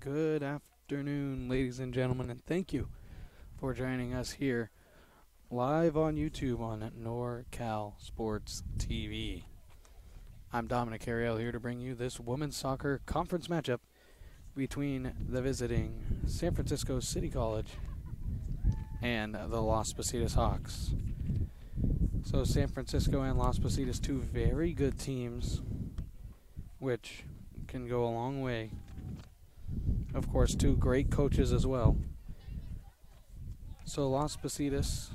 Good afternoon, ladies and gentlemen, and thank you for joining us here live on YouTube on NorCal Sports TV. I'm Dominic Ariel here to bring you this women's soccer conference matchup between the visiting San Francisco City College and the Las Positas Hawks. So San Francisco and Las Positas, two very good teams, which can go a long way. Of course, two great coaches as well. So Las Positas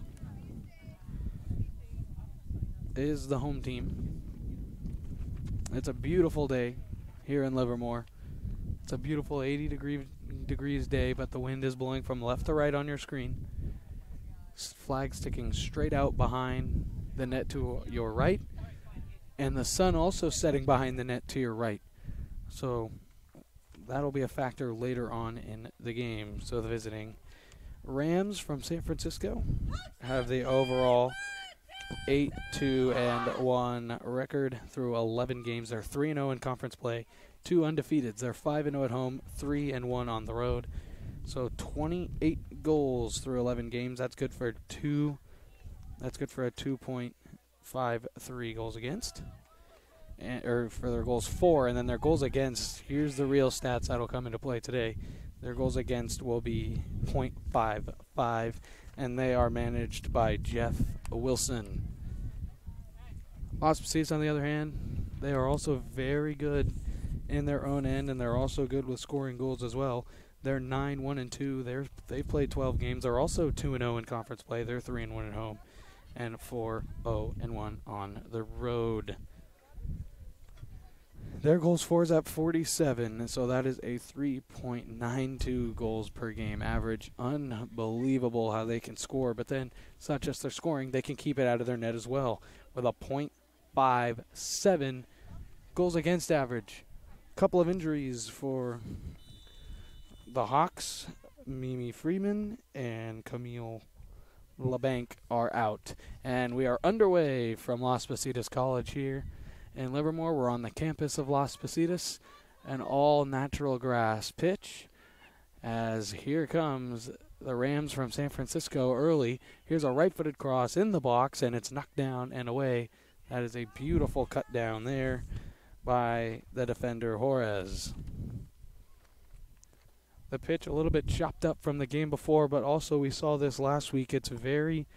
is the home team. It's a beautiful day here in Livermore. It's a beautiful 80 degrees day, but the wind is blowing from left to right on your screen. Flag sticking straight out behind the net to your right, and the sun also setting behind the net to your right. So that'll be a factor later on in the game. So the visiting Rams from San Francisco have the overall 8-2-1 record through 11 games. They're 3-0 in conference play, 2 undefeated. They're 5-0 at home, 3-1 on the road. So 28 goals through 11 games. That's good for a 2.53 goals against. Or for their goals for, and then their goals against, here's the real stats that'll come into play today. Their goals against will be .55, and they are managed by Jeff Wilson. Las Positas, on the other hand, they are also very good in their own end, and they're also good with scoring goals as well. They're 9-1-2. They've played 12 games. They're also 2-0 in conference play. They're 3-1 at home, and 4-0-1 on the road. Their goals for is at 47, so that is a 3.92 goals per game average. Unbelievable how they can score, but then it's not just their scoring, they can keep it out of their net as well with a .57 goals against average. Couple of injuries for the Hawks. Mimi Freeman and Camille LeBanc are out. And we are underway from Las Positas College here in Livermore. We're on the campus of Las Positas, an all-natural grass pitch. As here comes the Rams from San Francisco early. Here's a right-footed cross in the box, and it's knocked down and away. That is a beautiful cut down there by the defender, Juarez. The pitch a little bit chopped up from the game before, but also we saw this last week. It's very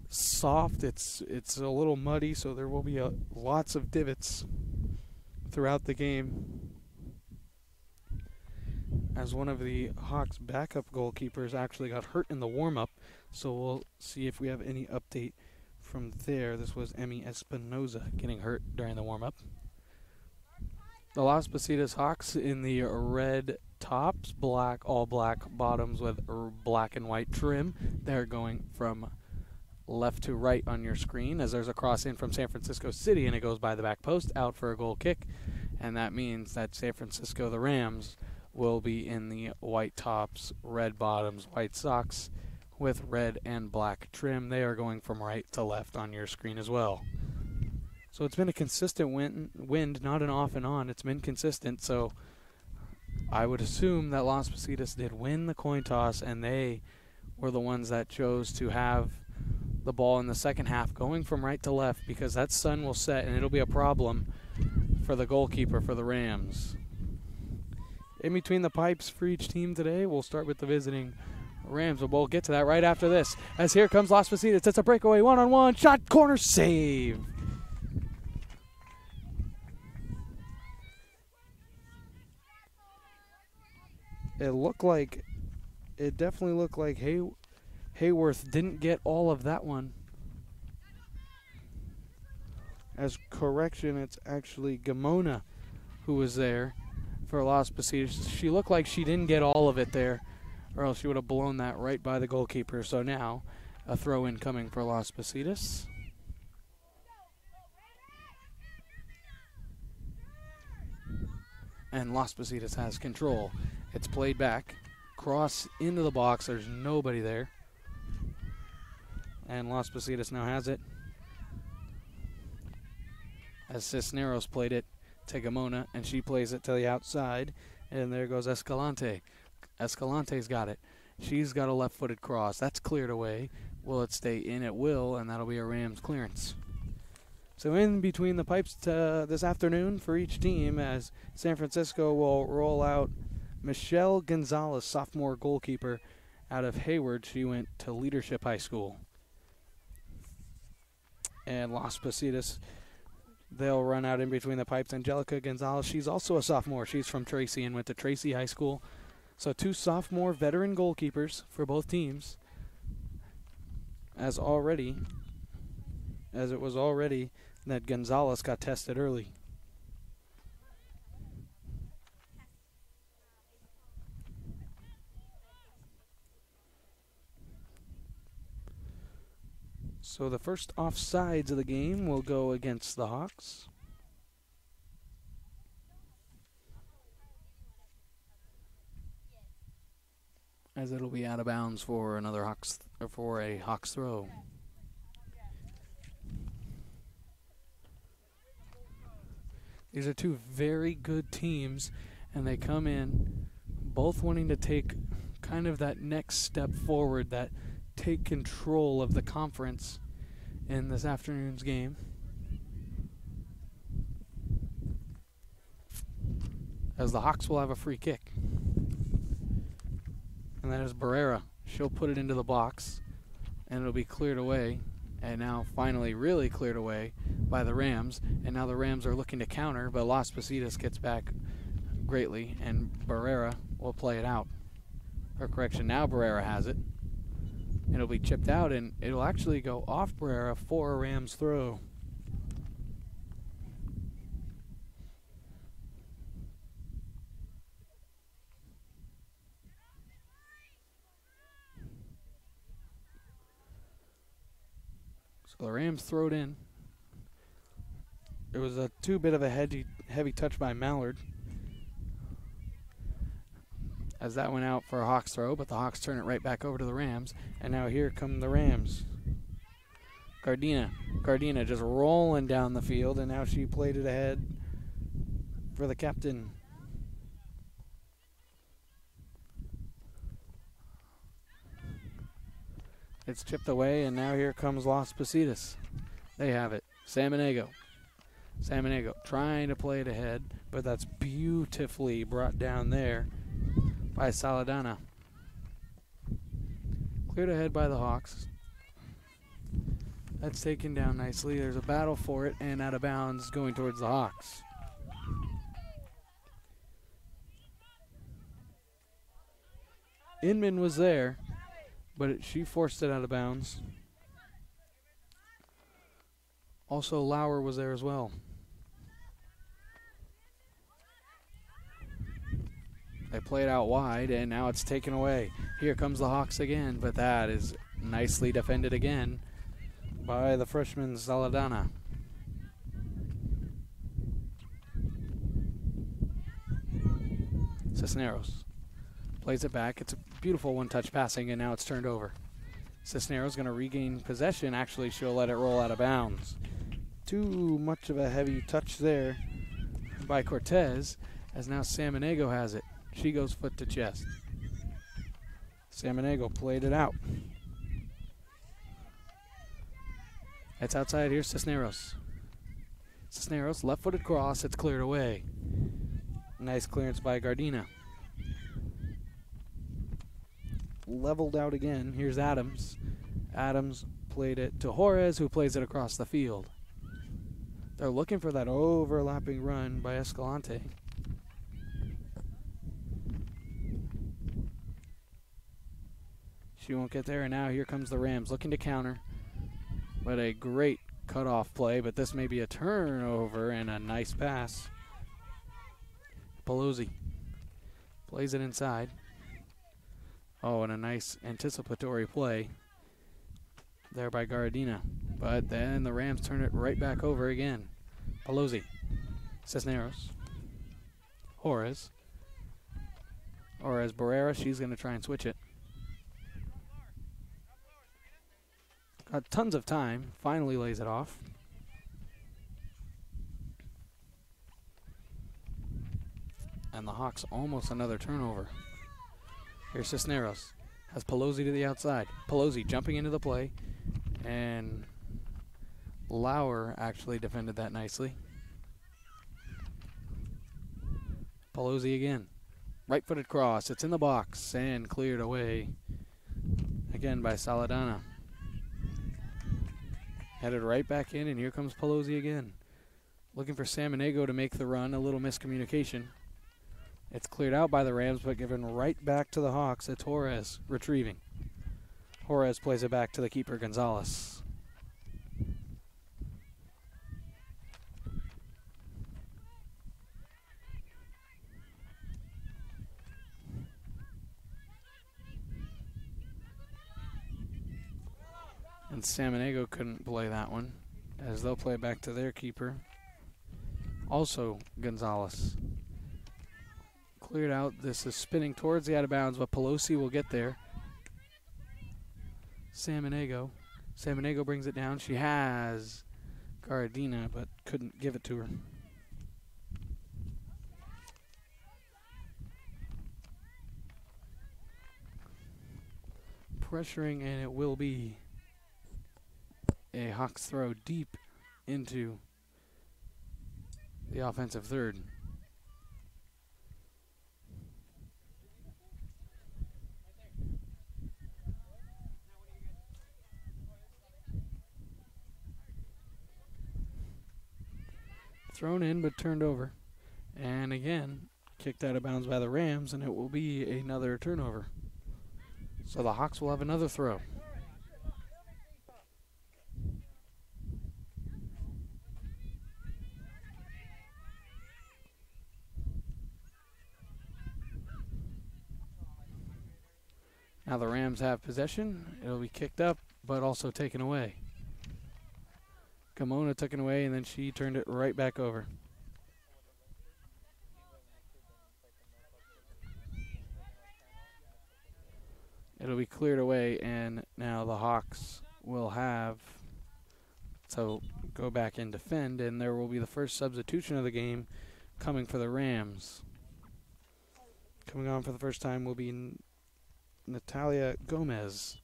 soft. It's a little muddy, so there will be lots of divots throughout the game. As one of the Hawks' backup goalkeepers actually got hurt in the warm-up, so we'll see if we have any update from there. This was Emmy Espinoza getting hurt during the warm-up. The Las Positas Hawks in the red tops, all black bottoms with black and white trim. They're going from left to right on your screen as there's a cross in from San Francisco City, and it goes by the back post out for a goal kick, and that means that San Francisco, the Rams, will be in the white tops, red bottoms, white socks with red and black trim. They are going from right to left on your screen as well. So it's been a consistent wind, not an off and on. It's been consistent, so I would assume that Las Positas did win the coin toss, and they were the ones that chose to have the ball in the second half going from right to left, because that sun will set and it'll be a problem for the goalkeeper for the Rams. In between the pipes for each team today, we'll start with the visiting Rams, but we'll get to that right after this, as here comes Las Positas. It's a breakaway one-on-one shot, corner save. It definitely looked like Hayworth didn't get all of that one. As correction, it's actually Gamona who was there for Las Positas. She looked like she didn't get all of it there, or else she would have blown that right by the goalkeeper. So now a throw-in coming for Las Positas. And Las Positas has control. It's played back. Cross into the box. There's nobody there. And Las Positas now has it. As Cisneros played it to Gamona, and she plays it to the outside. And there goes Escalante. Escalante's got it. She's got a left-footed cross. That's cleared away. Will it stay in? It will, and that'll be a Rams clearance. So in between the pipes this afternoon for each team, as San Francisco will roll out Michelle Gonzalez, sophomore goalkeeper out of Hayward. She went to Leadership High School. And Las Positas, they'll run out in between the pipes. Angelica Gonzalez, she's also a sophomore. She's from Tracy and went to Tracy High School. So 2 sophomore veteran goalkeepers for both teams. As it was already that Gonzalez got tested early. So the first offsides of the game will go against the Hawks. As it'll be out of bounds for another Hawks, or for a Hawks throw. These are 2 very good teams, and they come in both wanting to take kind of that next step forward, that take control of the conference in this afternoon's game. As the Hawks will have a free kick. And that is Barrera. She'll put it into the box, and it'll be cleared away. And now finally really cleared away by the Rams. And now the Rams are looking to counter, but Las Positas gets back greatly, and Barrera will play it out. Or correction, now Barrera has it. It'll be chipped out, and it'll actually go off Barrera for a Rams throw. So the Rams throw it in. It was a too bit of a heavy touch by Mallard, as that went out for a Hawks throw, but the Hawks turn it right back over to the Rams. And now here come the Rams. Gardena just rolling down the field, and now she played it ahead for the captain. It's chipped away, and now here comes Las Positas. They have it. Salmonego trying to play it ahead, but that's beautifully brought down there by Saladana. Cleared ahead by the Hawks. That's taken down nicely. There's a battle for it, and out of bounds going towards the Hawks. Inman was there, but she forced it out of bounds. Also, Lauer was there as well. They play it out wide, and now it's taken away. Here comes the Hawks again, but that is nicely defended again by the freshman Saladana. Cisneros plays it back. It's a beautiful one-touch passing, and now it's turned over. Cisneros going to regain possession. Actually, she'll let it roll out of bounds. Too much of a heavy touch there by Cortez, as now Salmonego has it. She goes foot to chest. Salmonego played it out. It's outside. Here's Cisneros. Cisneros, left-footed cross. It's cleared away. Nice clearance by Gardena. Leveled out again. Here's Adams. Adams played it to Juarez, who plays it across the field. They're looking for that overlapping run by Escalante. She won't get there, and now here comes the Rams looking to counter. But a great cutoff play, but this may be a turnover and a nice pass. Pelosi plays it inside. Oh, and a nice anticipatory play there by Gardena. But then the Rams turn it right back over again. Pelosi, Cisneros, Juarez Barrera, she's going to try and switch it. Got tons of time, finally lays it off. And And the Hawks almost another turnover. Here's Cisneros. Has Pelosi to the outside. Pelosi jumping into the play. And Lauer actually defended that nicely. Pelosi again. Right-footed cross. It's in the box and cleared away again by Saladana. Headed right back in, and here comes Pelosi again. Looking for Samaniego to make the run. A little miscommunication. It's cleared out by the Rams, but given right back to the Hawks. It's Juarez retrieving. Juarez plays it back to the keeper, Gonzalez. And Samaniego couldn't play that one, as they'll play it back to their keeper. Also Gonzalez. Cleared out. This is spinning towards the out of bounds, but Pelosi will get there. Samaniego. Samaniego brings it down. She has Garadina, but couldn't give it to her. Pressuring, and it will be a Hawks throw deep into the offensive third. Thrown in but turned over. And again, kicked out of bounds by the Rams, and it will be another turnover. So the Hawks will have another throw. Now the Rams have possession. It'll be kicked up, but also taken away. Gamona took it away, and then she turned it right back over. It'll be cleared away, and now the Hawks will have to go back and defend, and there will be the first substitution of the game coming for the Rams. Coming on for the first time will be Natalia Gomez.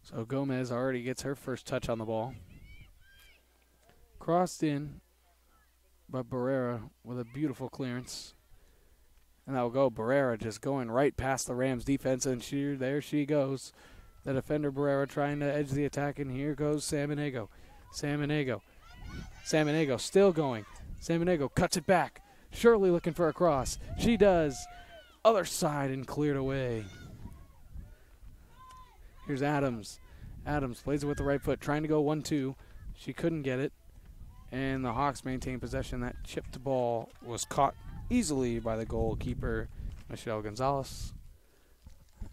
So Gomez already gets her first touch on the ball. Crossed in, but Barrera with a beautiful clearance. And that will go. Barrera just going right past the Rams defense, and there she goes. The defender Barrera trying to edge the attack, and here goes Samaniego. Samaniego still going. Samaniego cuts it back. Shirley looking for a cross. She does. Other side and cleared away. Here's Adams. Adams plays it with the right foot, trying to go 1-2. She couldn't get it, and the Hawks maintain possession. That chipped ball was caught easily by the goalkeeper, Michelle Gonzalez,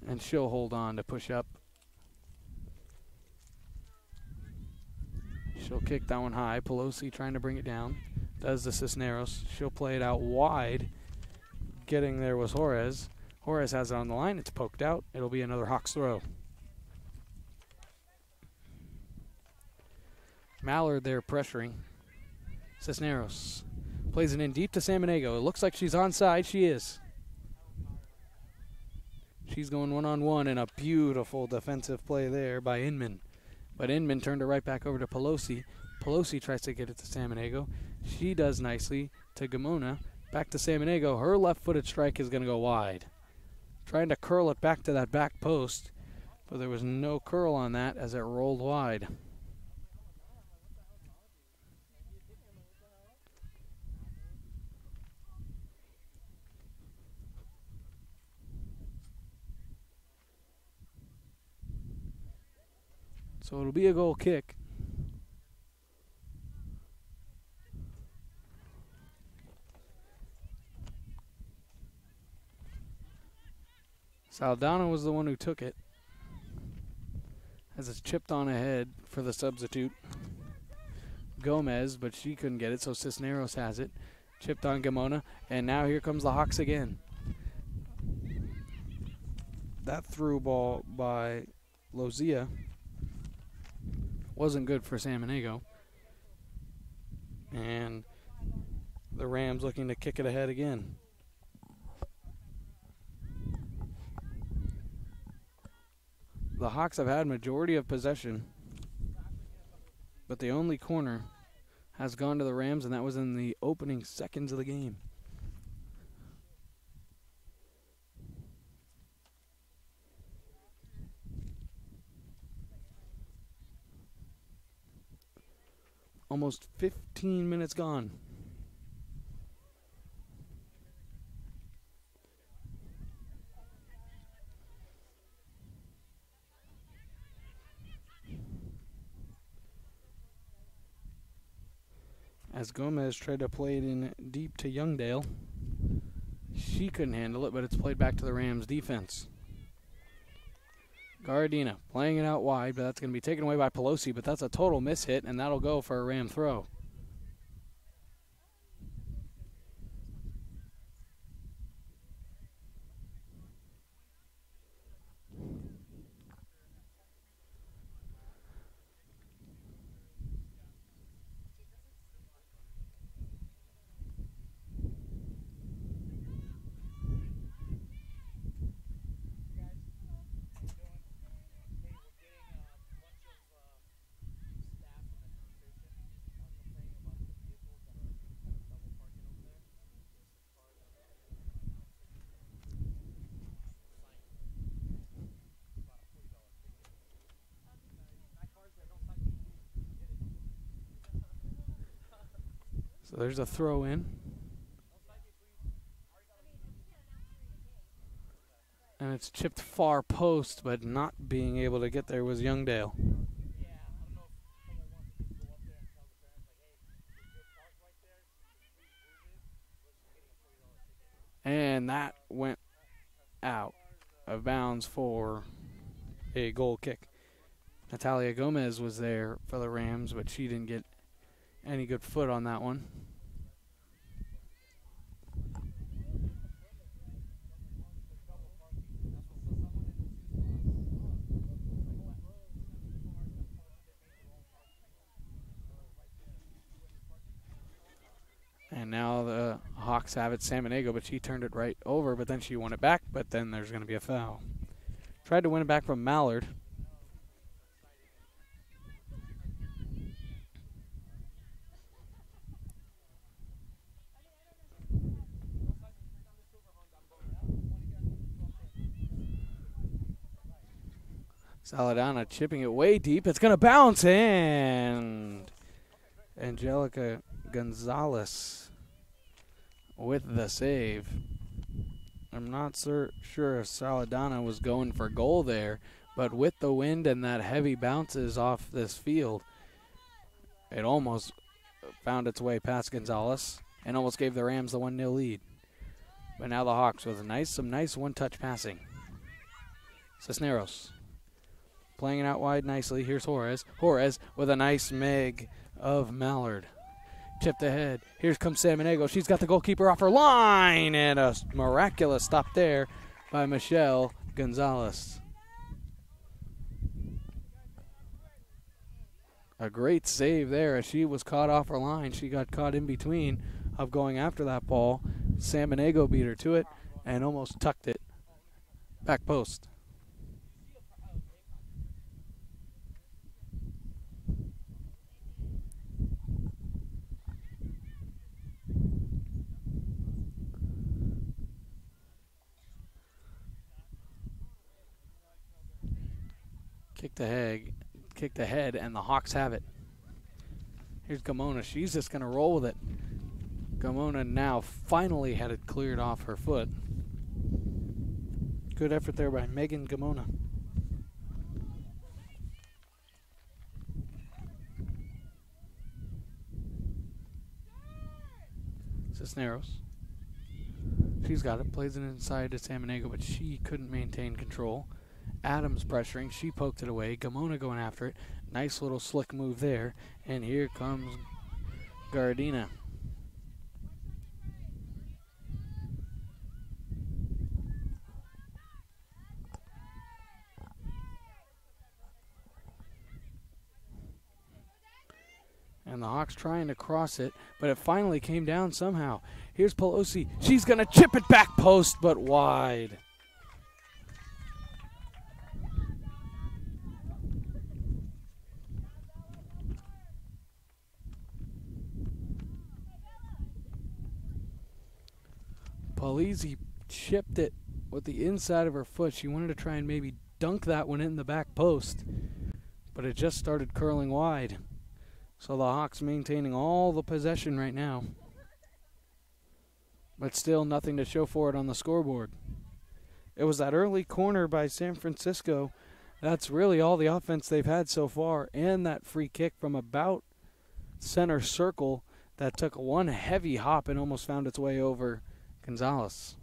and she'll hold on to push up. She'll kick that one high. Pelosi trying to bring it down. Does the Cisneros. She'll play it out wide. Getting there was Juarez. Juarez has it on the line. It's poked out. It'll be another Hawks throw. Mallard there pressuring. Cisneros plays it in deep to Samaniego. It looks like she's onside. She is. She's going one-on-one, and a beautiful defensive play there by Inman. But Inman turned it right back over to Pelosi. Pelosi tries to get it to Samaniego. She does nicely to Gamona. Back to Samaniego. Her left-footed strike is going to go wide. Trying to curl it back to that back post, but there was no curl on that as it rolled wide. So it'll be a goal kick. Saldana was the one who took it, as it's chipped on ahead for the substitute Gomez, but she couldn't get it, so Cisneros has it. Chipped on Gamona, and now here comes the Hawks again. That through ball by Lozia wasn't good for San Diego. And the Rams looking to kick it ahead again. The Hawks have had majority of possession, but the only corner has gone to the Rams, and that was in the opening seconds of the game. Almost 15 minutes gone. As Gomez tried to play it in deep to Youngdale. She couldn't handle it, but it's played back to the Rams defense. Gardina playing it out wide, but that's going to be taken away by Pelosi, but that's a total miss hit, and that'll go for a Ram throw. So there's a throw in. And it's chipped far post, but not being able to get there was Youngdale. And that went out of bounds for a goal kick. Natalia Gomez was there for the Rams, but she didn't get any good foot on that one. And now the Hawks have it, San Diego, but she turned it right over, but then she won it back, but then there's going to be a foul. Tried to win it back from Mallard. Saladana chipping it way deep. It's going to bounce, and Angelica Gonzalez with the save. I'm not sure if Saladana was going for goal there, but with the wind and that heavy bounces off this field, it almost found its way past Gonzalez and almost gave the Rams the 1-0 lead. But now the Hawks with some nice one-touch passing. Cisneros playing it out wide nicely. Here's Juarez. Juarez with a nice meg of Mallard. Tipped ahead. Here comes San Diego. She's got the goalkeeper off her line, and a miraculous stop there by Michelle Gonzalez. A great save there as she was caught off her line. She got caught in between of going after that ball. San Diego beat her to it and almost tucked it back post. Kicked ahead, and the Hawks have it. Here's Gamona. She's just going to roll with it. Gamona now finally had it cleared off her foot. Good effort there by Megan Gamona. Cisneros. She's got it. Plays it inside to San Diego, but she couldn't maintain control. Adams pressuring. She poked it away. Gamona going after it. Nice little slick move there. And here comes Gardina. the Hawks trying to cross it, but it finally came down somehow. Here's Pelosi. She's going to chip it back post, but wide. Pelosi chipped it with the inside of her foot. She wanted to try and maybe dunk that one in the back post, but it just started curling wide. So the Hawks maintaining all the possession right now, but still nothing to show for it on the scoreboard. It was that early corner by San Francisco. That's really all the offense they've had so far, and that free kick from about center circle that took one heavy hop and almost found its way over Gonzalez.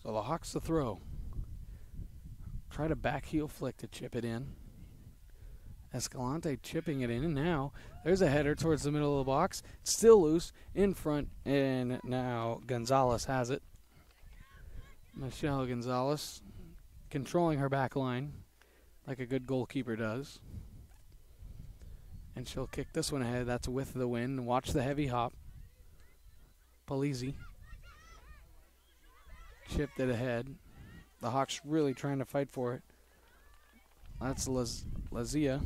So the Hawks to throw. Try to back heel flick to chip it in. Escalante chipping it in, and now there's a header towards the middle of the box. It's still loose in front, and now Gonzalez has it. Michelle Gonzalez controlling her back line like a good goalkeeper does. And she'll kick this one ahead. That's with the win. Watch the heavy hop. Polizzi chipped it ahead. The Hawks really trying to fight for it. That's Lazia.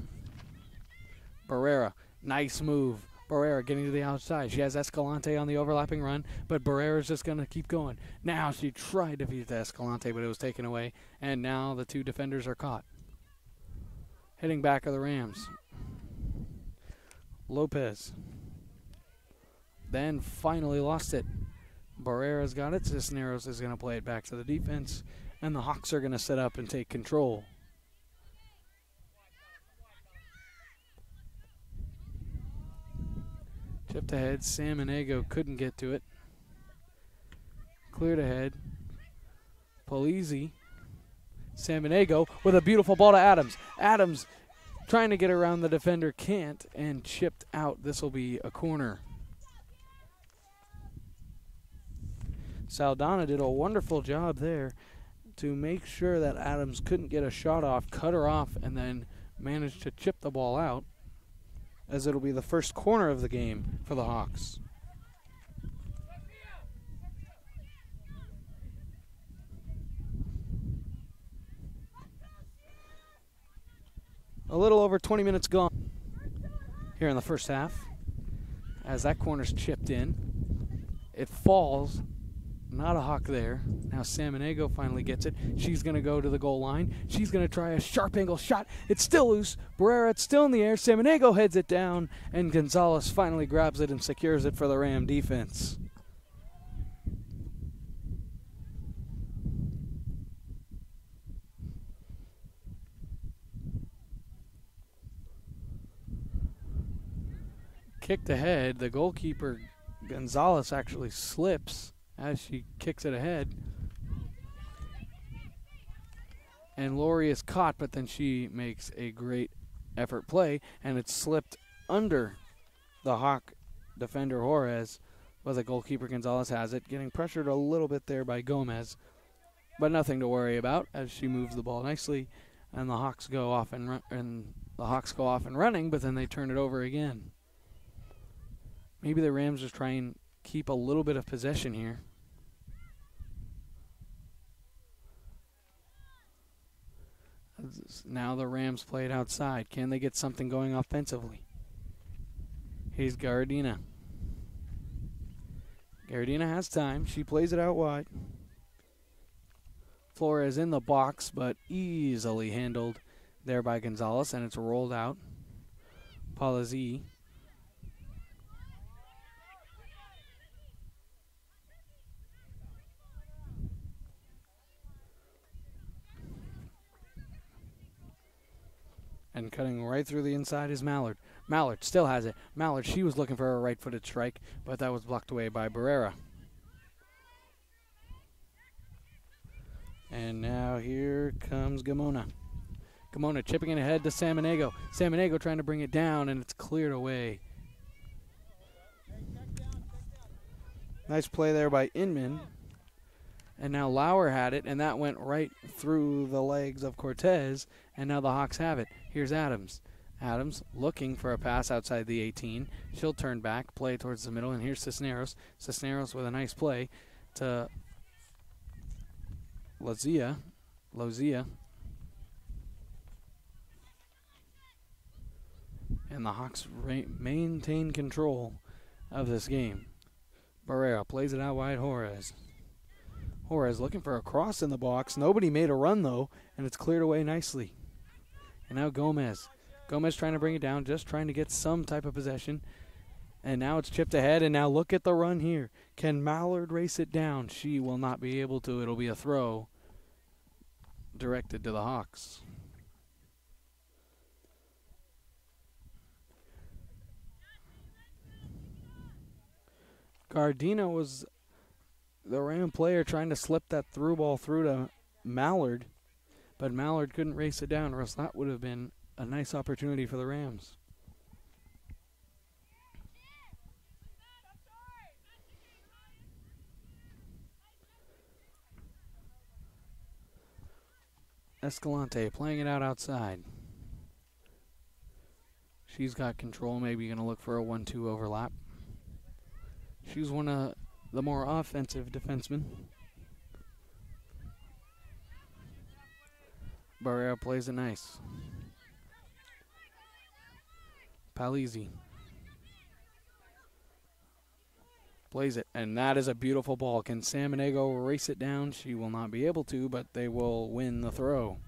Barrera, nice move. Barrera getting to the outside. She has Escalante on the overlapping run, but Barrera's just going to keep going. Now she tried to beat Escalante, but it was taken away, and now the two defenders are caught. Hitting back of the Rams. Lopez. Then finally lost it. Barrera's got it. Cisneros is going to play it back to the defense, and the Hawks are going to set up and take control. Chipped ahead. Samaniego couldn't get to it. Cleared ahead. Polizzi. Samaniego with a beautiful ball to Adams. Adams trying to get around the defender, can't, and chipped out. This will be a corner. Saldana did a wonderful job there to make sure that Adams couldn't get a shot off, cut her off, and then managed to chip the ball out, as it'll be the first corner of the game for the Hawks. A little over 20 minutes gone here in the first half. As that corner's chipped in, it falls. Not a Hawk there. Now Samaniego finally gets it. She's going to go to the goal line. She's going to try a sharp angle shot. It's still loose. Barrera, it's still in the air. Samaniego heads it down, and Gonzalez finally grabs it and secures it for the Ram defense. Kicked ahead. The goalkeeper, Gonzalez, actually slips as she kicks it ahead. And Lori is caught, but then she makes a great effort play, and it's slipped under the Hawk defender Juarez, but the goalkeeper Gonzalez has it, getting pressured a little bit there by Gomez, but nothing to worry about as she moves the ball nicely, and the Hawks go off and running, but then they turn it over again. Maybe the Rams just try and keep a little bit of possession here. Now the Rams play it outside. Can they get something going offensively? Here's Gardina. Gardina has time. She plays it out wide. Flores in the box, but easily handled there by Gonzalez, and it's rolled out. Palazzi. And cutting right through the inside is Mallard. Mallard still has it. Mallard, she was looking for a right-footed strike, but that was blocked away by Barrera. And now here comes Gamona. Kimona chipping it ahead to Samaniego. Samaniego trying to bring it down, and it's cleared away. Nice play there by Inman. And now Lauer had it, and that went right through the legs of Cortez, and now the Hawks have it. Here's Adams. Adams looking for a pass outside the 18. She'll turn back, play towards the middle, and here's Cisneros. Cisneros with a nice play to Lozia. And the Hawks maintain control of this game. Barrera plays it out wide. Juarez looking for a cross in the box. Nobody made a run, though, and it's cleared away nicely. And now Gomez. Gomez trying to bring it down, just trying to get some type of possession. And now it's chipped ahead, and now look at the run here. Can Mallard race it down? She will not be able to. It'll be a throw directed to the Hawks. Gardena was the Ram player trying to slip that through ball through to Mallard, but Mallard couldn't race it down, or else that would have been a nice opportunity for the Rams. Escalante playing it out outside. She's got control, maybe going to look for a 1-2 overlap. She's one of the more offensive defensemen. Barrera plays it nice. Palizzi plays it, and that is a beautiful ball. Can Samaniego race it down? She will not be able to, but they will win the throw.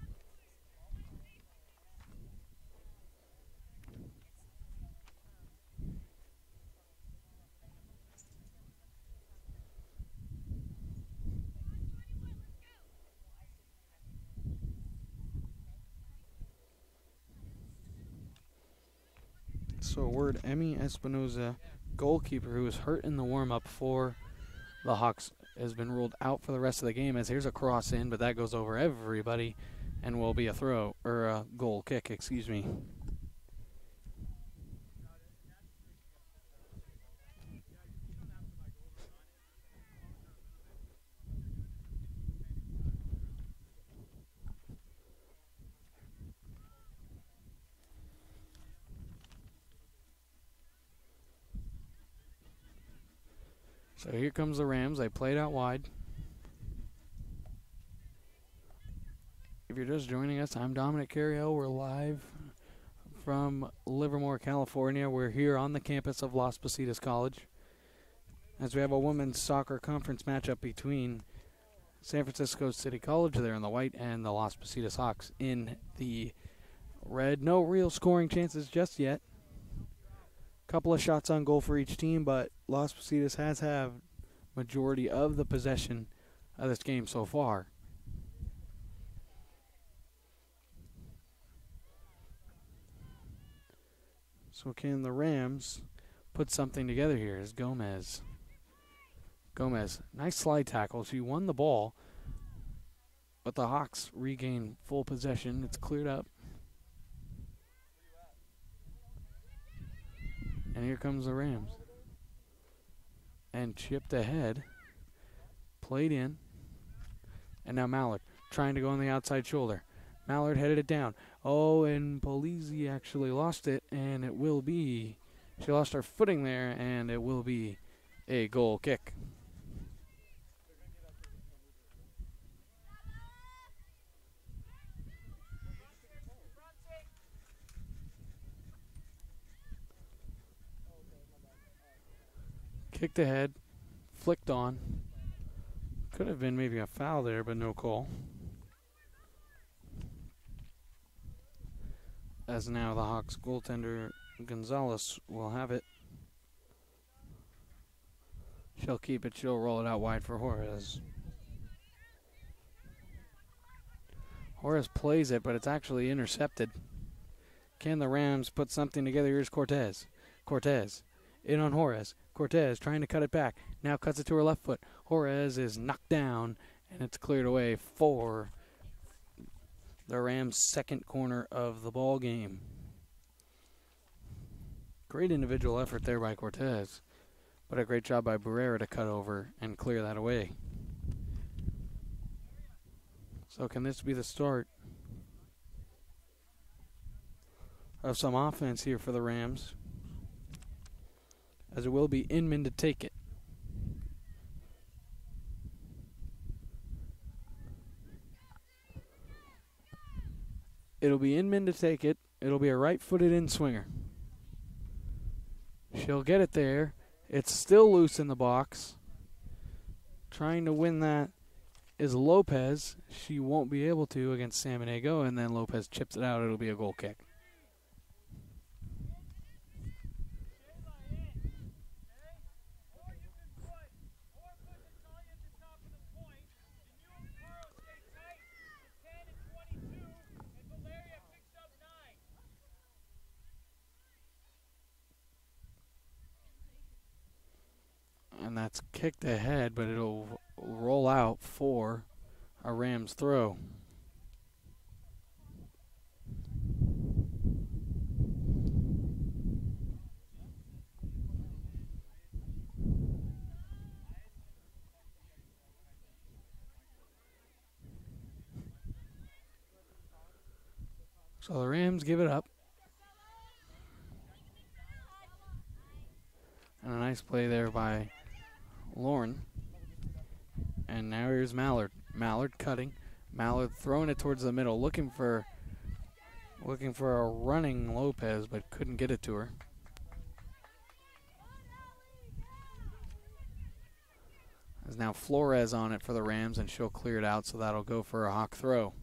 So word, Emmy Espinoza, goalkeeper who was hurt in the warm-up for the Hawks, has been ruled out for the rest of the game, as here's a cross in, but that goes over everybody and will be a throw, or a goal kick, excuse me. So here comes the Rams. They played out wide. If you're just joining us, I'm Dominic Carriel. We're live from Livermore, California. We're here on the campus of Las Positas College, as we have a women's soccer conference matchup between San Francisco City College there in the white and the Las Positas Hawks in the red. No real scoring chances just yet. Couple of shots on goal for each team, but Las Positas has had majority of the possession of this game so far. So can the Rams put something together here? Is Gomez. Nice slide tackle. She won the ball, but the Hawks regain full possession. It's cleared up. And here comes the Rams. And chipped ahead. Played in. And now Mallard trying to go on the outside shoulder. Mallard headed it down. Oh, and Polizzi actually lost it, and it will be. She lost her footing there, and it will be a goal kick. Kicked ahead, flicked on. Could have been maybe a foul there, but no call. As now the Hawks goaltender Gonzalez will have it. She'll keep it. She'll roll it out wide for Juarez. Juarez plays it, but it's actually intercepted. Can the Rams put something together? Here's Cortez. Cortez in on Juarez. Cortez trying to cut it back. Now cuts it to her left foot. Juarez is knocked down, and it's cleared away for the Rams' second corner of the ball game. Great individual effort there by Cortez, but a great job by Barrera to cut over and clear that away. So can this be the start of some offense here for the Rams? As it will be Inman to take it. It'll be Inman to take it. It'll be a right-footed in-swinger. She'll get it there. It's still loose in the box. Trying to win that is Lopez. She won't be able to against Samaniego, and then Lopez chips it out. It'll be a goal kick. And that's kicked ahead, but it'll roll out for a Rams throw. So the Rams give it up. And a nice play there by Lauren. And now here's Mallard. Mallard cutting. Mallard throwing it towards the middle, looking for a running Lopez, but couldn't get it to her. There's now Flores on it for the Rams, and she'll clear it out, so that'll go for a Hawk throw.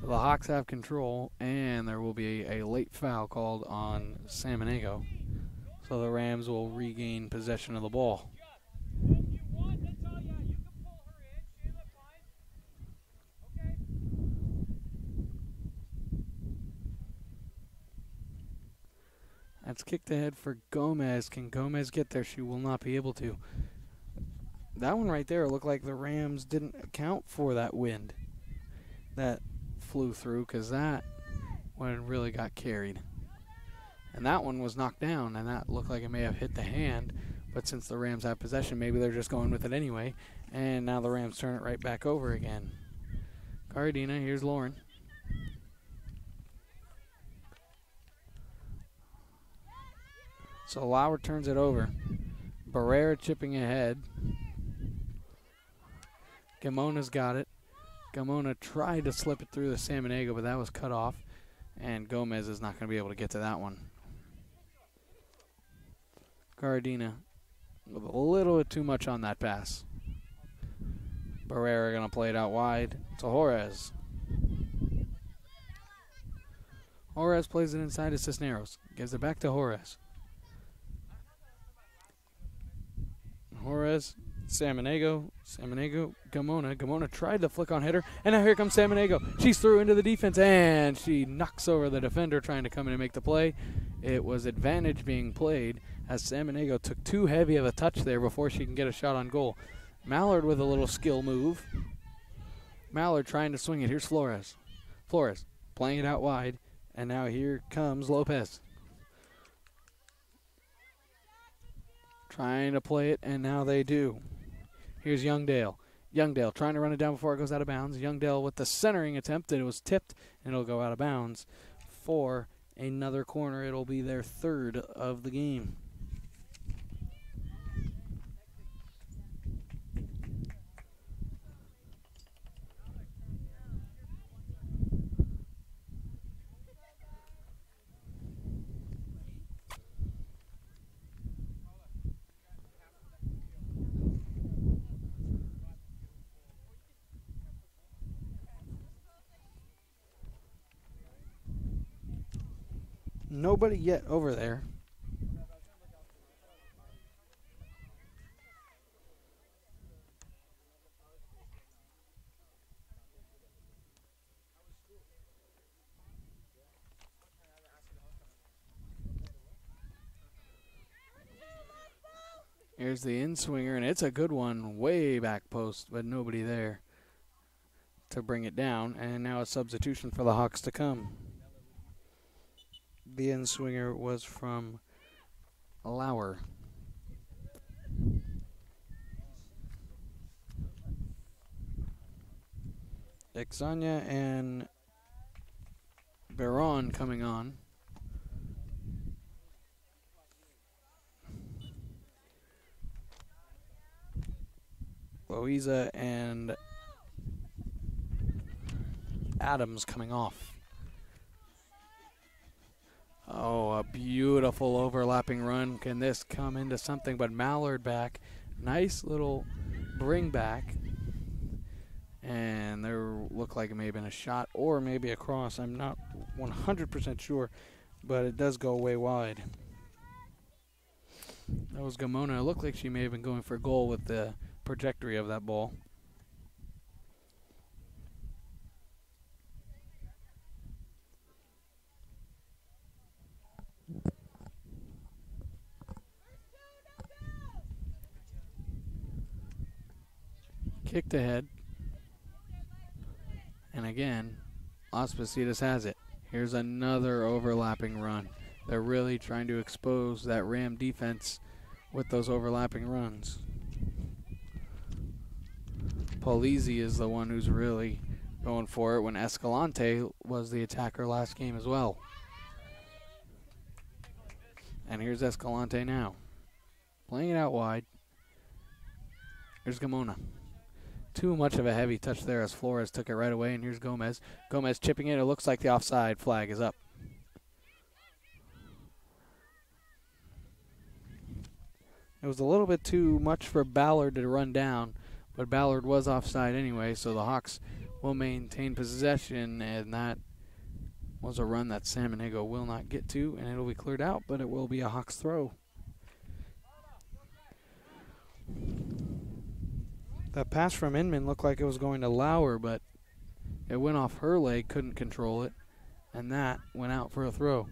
So the Hawks have control, and there will be a late foul called on Samaniego. So the Rams will regain possession of the ball. That's kicked ahead for Gomez. Can Gomez get there? She will not be able to. That one right there looked like the Rams didn't account for that wind that flew through, because that one really got carried. And that one was knocked down, and that looked like it may have hit the hand. But since the Rams have possession, maybe they're just going with it anyway. And now the Rams turn it right back over again. Cardina, here's Lauren. So Lauer turns it over. Barrera chipping ahead. Gamona's got it. Gamona tried to slip it through the Samaniego, but that was cut off. And Gomez is not going to be able to get to that one. Cardina with a little bit too much on that pass. Barrera going to play it out wide to Juarez. Juarez plays it inside to Cisneros. Gives it back to Juarez. Juarez, Samaniego, Gamona. Gamona tried to flick on hitter, and now here comes Samaniego. She's through into the defense, and she knocks over the defender trying to come in and make the play. It was advantage being played as Samaniego took too heavy of a touch there before she can get a shot on goal. Mallard with a little skill move. Mallard trying to swing it. Here's Flores. Flores playing it out wide, and now here comes Lopez. Trying to play it, and now they do. Here's Youngdale. Youngdale trying to run it down before it goes out of bounds. Youngdale with the centering attempt, and it was tipped, and it'll go out of bounds for another corner. It'll be their third of the game. Nobody yet over there. Here's the in-swinger, and it's a good one, way back post, but nobody there to bring it down. And now a substitution for the Hawks to come. The in-swinger was from Lauer. Exania and Baron coming on. Louisa and Adams coming off. Oh, a beautiful overlapping run. Can this come into something? But Mallard back. Nice little bring back. And there looked like it may have been a shot or maybe a cross. I'm not 100% sure, but it does go way wide. That was Gamona. It looked like she may have been going for a goal with the trajectory of that ball. Kicked ahead. And again, Las Positas has it. Here's another overlapping run. They're really trying to expose that Ram defense with those overlapping runs. Polizzi is the one who's really going for it when Escalante was the attacker last game as well. And here's Escalante now. Playing it out wide. Here's Gamona. Too much of a heavy touch there as Flores took it right away, and here's Gomez. Gomez chipping it. It looks like the offside flag is up. It was a little bit too much for Ballard to run down, but Ballard was offside anyway, so the Hawks will maintain possession, and that was a run that Samaniego will not get to, and it'll be cleared out, but it will be a Hawks throw. That pass from Inman looked like it was going to Lauer, but it went off her leg, couldn't control it, and that went out for a throw.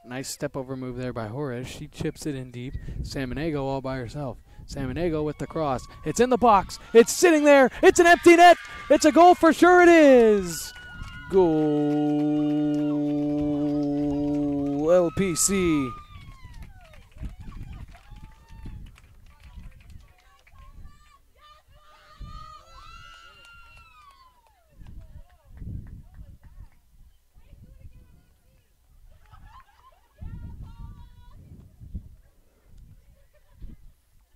Nice step over move there by Jorge. She chips it in deep. Samaniego all by herself. Samaniego with the cross. It's in the box. It's sitting there. It's an empty net. It's a goal for sure. It is. Goal LPC.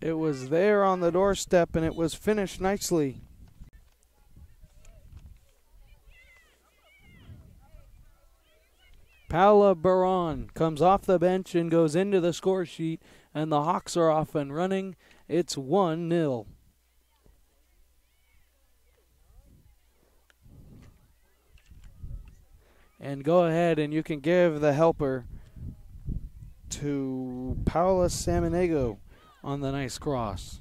It was there on the doorstep, and it was finished nicely. Paula Baron comes off the bench and goes into the score sheet, and the Hawks are off and running. It's 1-0. And go ahead and you can give the helper to Paula Samaniego on the nice cross.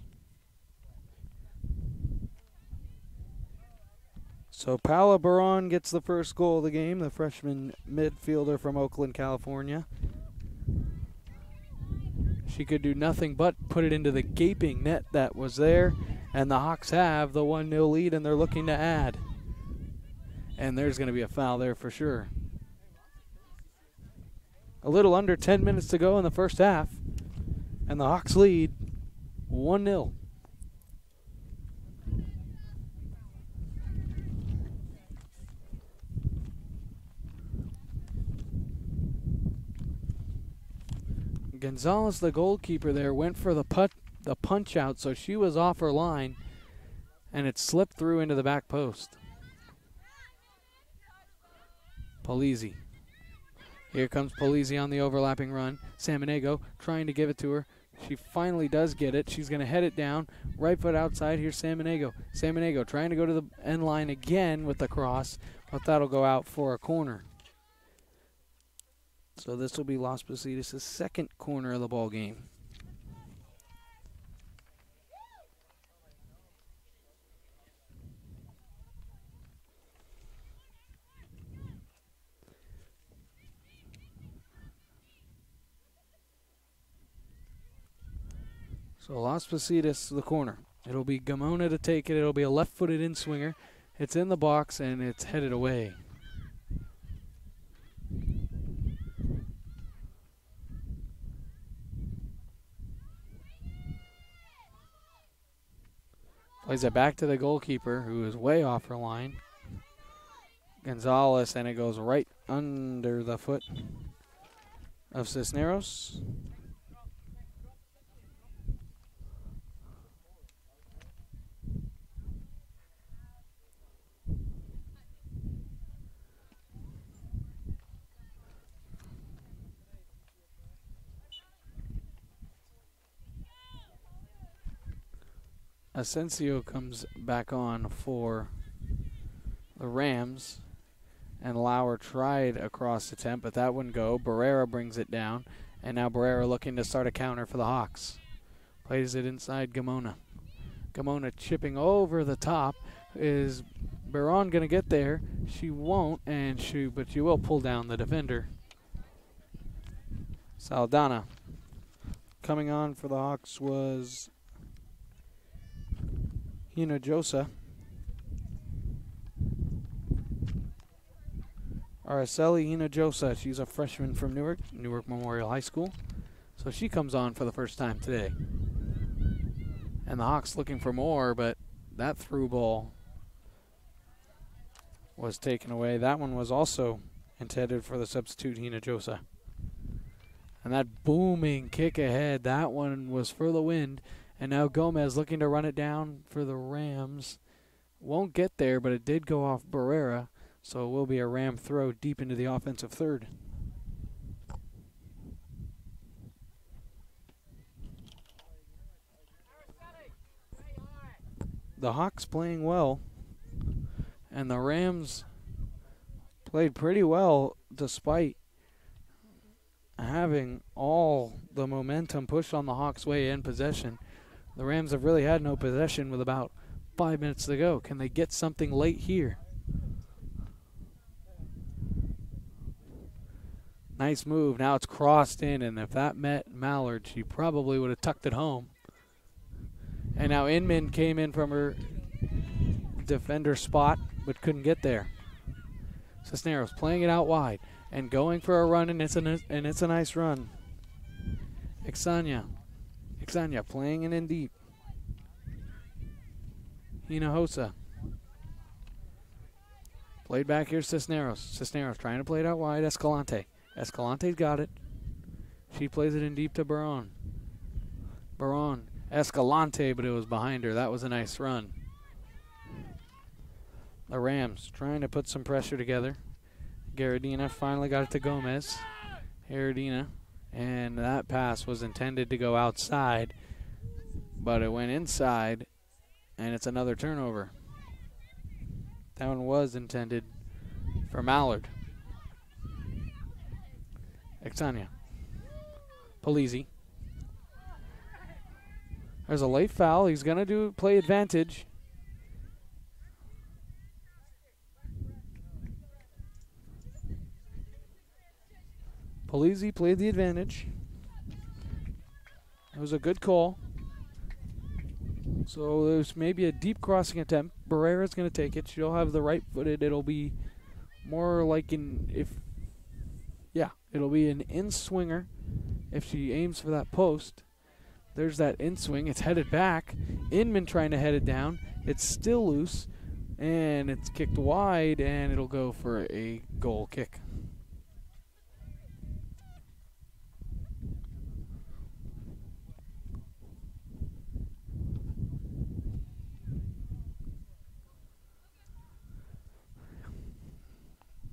So Paula Baron gets the first goal of the game, the freshman midfielder from Oakland, California. She could do nothing but put it into the gaping net that was there, and the Hawks have the 1-0 lead, and they're looking to add. And there's going to be a foul there for sure. A little under 10 minutes to go in the first half, and the Hawks lead 1-0. Gonzalez, the goalkeeper there, went for the punch out, so she was off her line, and it slipped through into the back post. Polizzi. Here comes Polizzi on the overlapping run. Samaniego trying to give it to her. She finally does get it. She's going to head it down. Right foot outside. Here's Samaniego. Samaniego trying to go to the end line again with the cross, but that'll go out for a corner. So this will be Las Positas' second corner of the ball game. So Las Positas to the corner. It'll be Gamona to take it. It'll be a left-footed in-swinger. It's in the box, and it's headed away. Plays it back to the goalkeeper, who is way off her line. Gonzalez, and it goes right under the foot of Cisneros. Asensio comes back on for the Rams, and Lauer tried a cross attempt, but that wouldn't go. Barrera brings it down, and now Barrera looking to start a counter for the Hawks. Plays it inside Gamona. Gamona chipping over the top. Is Baron going to get there? She won't, but she will pull down the defender. Saldana. Coming on for the Hawks was Hinojosa. Araceli Hinojosa, she's a freshman from Newark Memorial High School. So she comes on for the first time today. And the Hawks looking for more, but that through ball was taken away. That one was also intended for the substitute Hinojosa. And that booming kick ahead, that one was for the wind. And now Gomez looking to run it down for the Rams. Won't get there, but it did go off Barrera. So it will be a Ram throw deep into the offensive third. The Hawks playing well. And the Rams played pretty well despite having all the momentum pushed on the Hawks' way in possession. The Rams have really had no possession with about 5 minutes to go. Can they get something late here? Nice move. Now it's crossed in, and if that met Mallard, she probably would have tucked it home. And now Inman came in from her defender spot, but couldn't get there. Cisneros playing it out wide and going for a run, and it's a nice run. Ixania playing it in deep. Hinojosa. Played back here, Cisneros trying to play it out wide. Escalante's got it. She plays it in deep to Baron. Escalante, but it was behind her. That was a nice run. The Rams trying to put some pressure together. Garadina finally got it to Gomez. Garadina, and that pass was intended to go outside, but it went inside, and it's another turnover. That one was intended for Mallard. Ixania. Polizzi. There's a late foul. He's going to play advantage. Polizzi played the advantage. It was a good call. So there's maybe a deep crossing attempt. Barrera's going to take it. She'll have the right-footed. It'll be more like it'll be an in-swinger if she aims for that post. There's that in-swing. It's headed back. Inman trying to head it down. It's still loose, and it's kicked wide, and it'll go for a goal kick.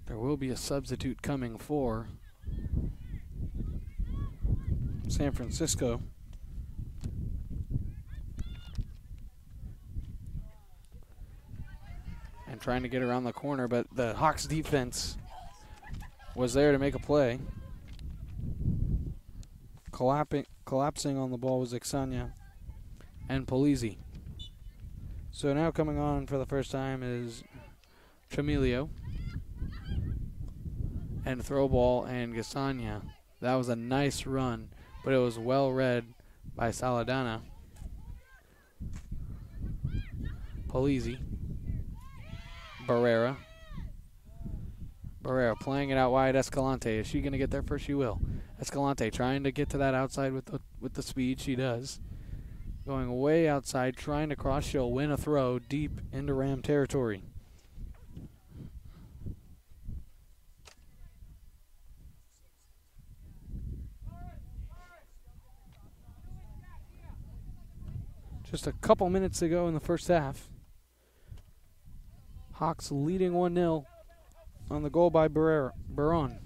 There will be a substitute coming for San Francisco. And trying to get around the corner, but the Hawks defense was there to make a play. Collapsing on the ball was Ixania and Polizzi. So now coming on for the first time is Tremilio. And throw ball and Gasania. That was a nice run, but it was well read by Saladana. Polizzi. Barrera. Barrera playing it out wide. Escalante. Is she going to get there first? She will. Escalante trying to get to that outside with the speed. She does. Going way outside, trying to cross. She'll win a throw deep into Ram territory. Just a couple minutes to go in the first half. Hawks leading 1-0 on the goal by Baron.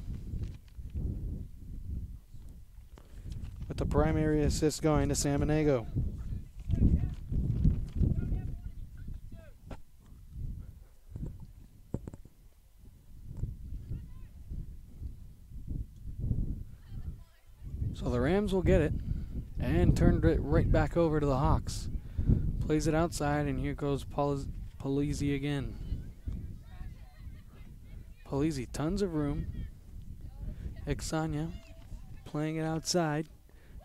With the primary assist going to Samaniego. So the Rams will get it and turned it right back over to the Hawks. Plays it outside, and here goes Polizzi again. Polizzi, tons of room. Exania playing it outside.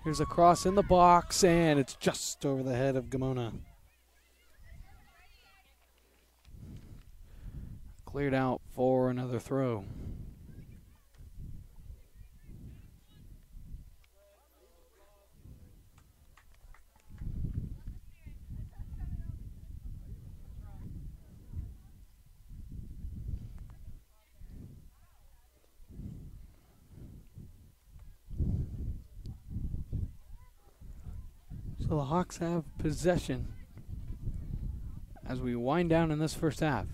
Here's a cross in the box, and it's just over the head of Gamona. Cleared out for another throw. So the Hawks have possession as we wind down in this first half.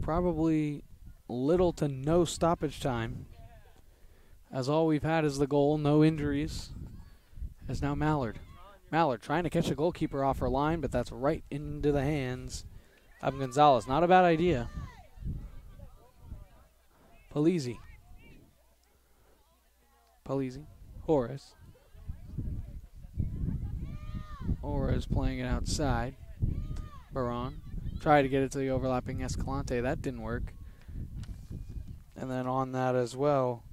Probably little to no stoppage time, as all we've had is the goal, no injuries. As now Mallard. Mallard trying to catch a goalkeeper off her line, but that's right into the hands of Gonzalez. Not a bad idea. Polizzi. Horace. Horace playing it outside. Baron. Tried to get it to the overlapping Escalante. That didn't work. And then on that as well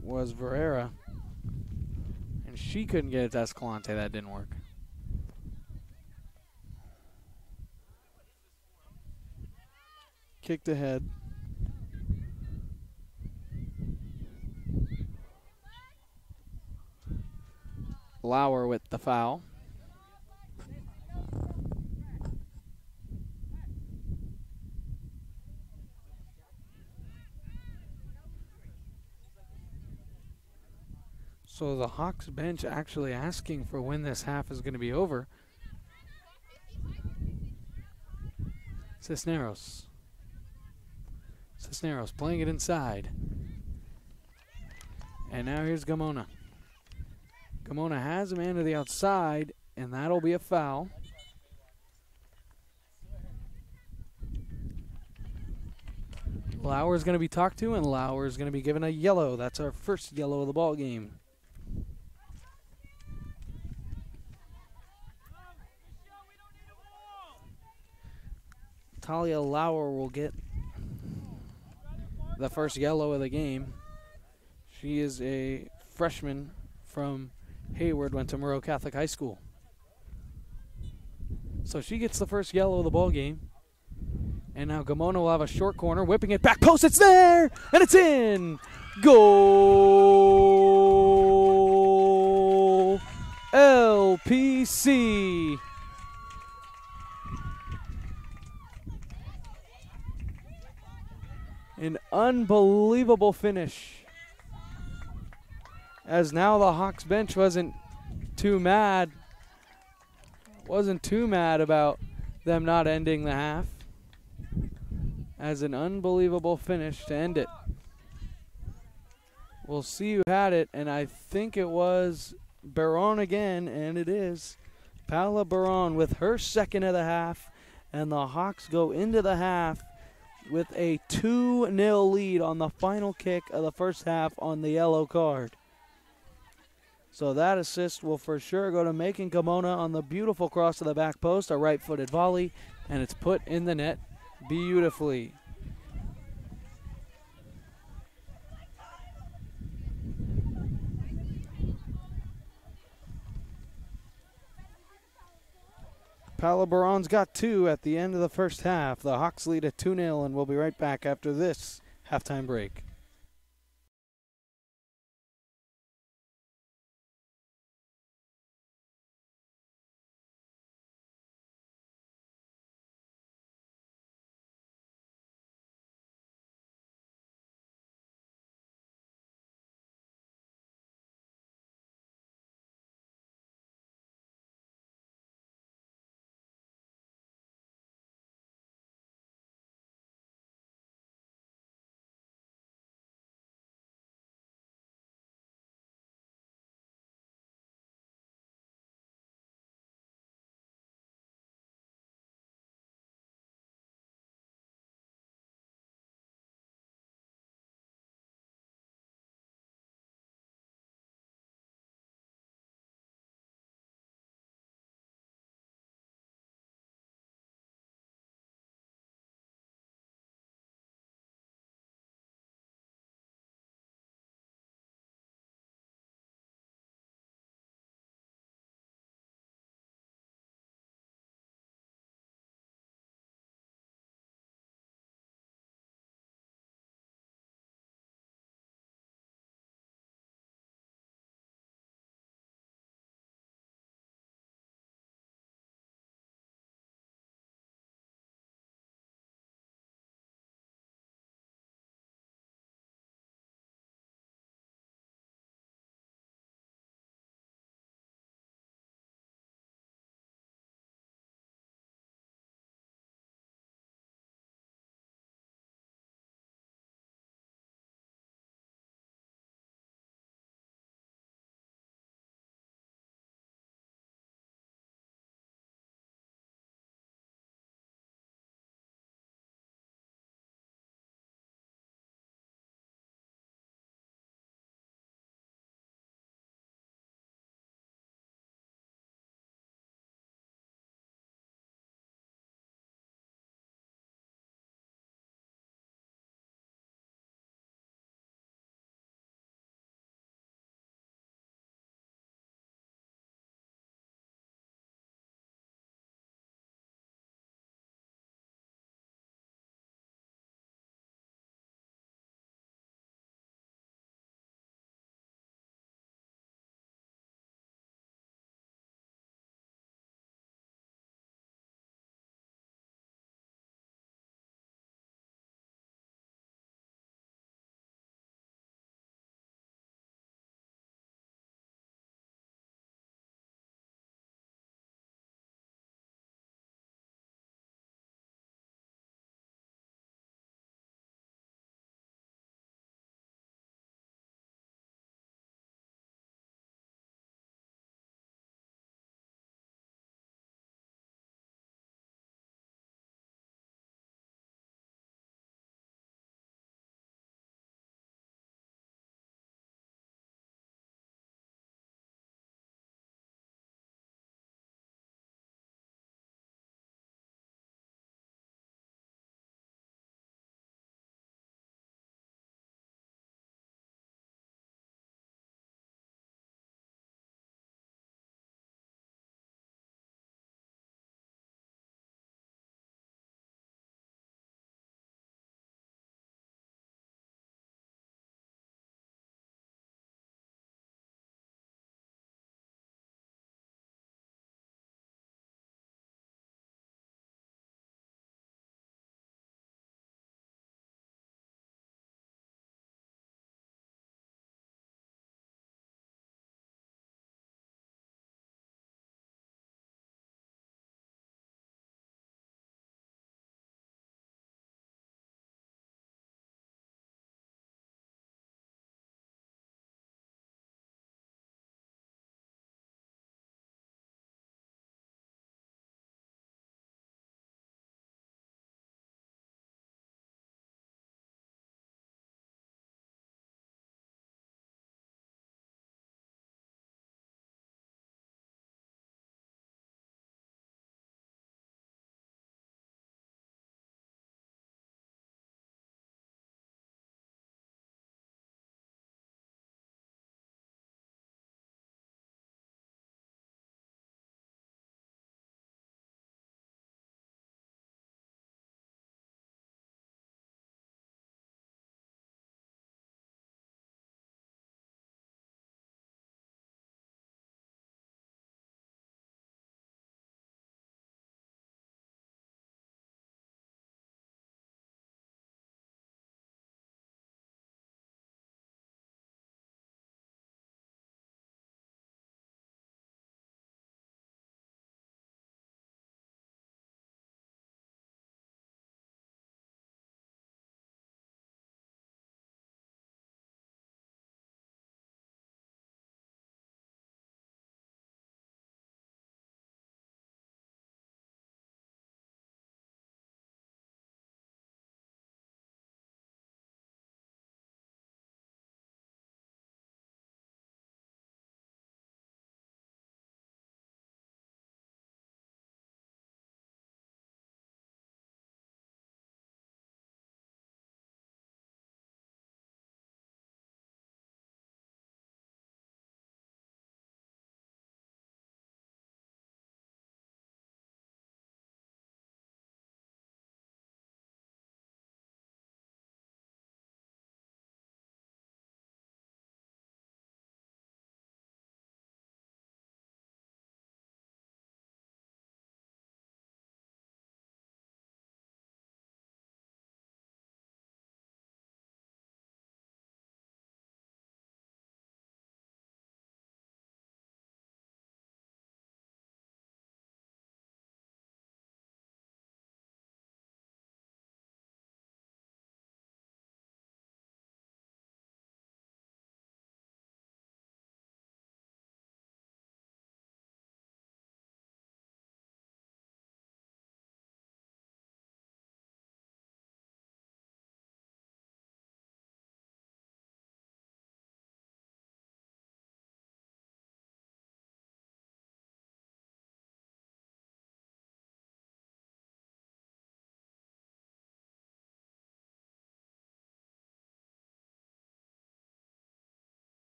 was Barrera. And she couldn't get it to Escalante. That didn't work. Kicked ahead. Lauer with the foul. So the Hawks bench actually asking for when this half is going to be over. Cisneros playing it inside. And now here's Gamona. Gamona has a man to the outside, and that'll be a foul. Lauer's going to be talked to, and Lauer's going to be given a yellow. That's our first yellow of the ball game. Talia Lauer will get the first yellow of the game. She is a freshman from Hayward, went to Monroe Catholic High School. So she gets the first yellow of the ball game. And now Gamona will have a short corner, whipping it back post. It's there, and it's in. Goal! LPC. An unbelievable finish. As now the Hawks bench wasn't too mad about them not ending the half. As an unbelievable finish to end it. We'll see who had it, and I think it was Baron again, and it is Paola Baron with her second of the half, and the Hawks go into the half with a 2-0 lead on the final kick of the first half on the yellow card. So that assist will for sure go to Macon Gamona on the beautiful cross to the back post, a right-footed volley, and it's put in the net beautifully. Paolo Baron's got 2 at the end of the first half. The Hawks lead at 2-0, and we'll be right back after this halftime break.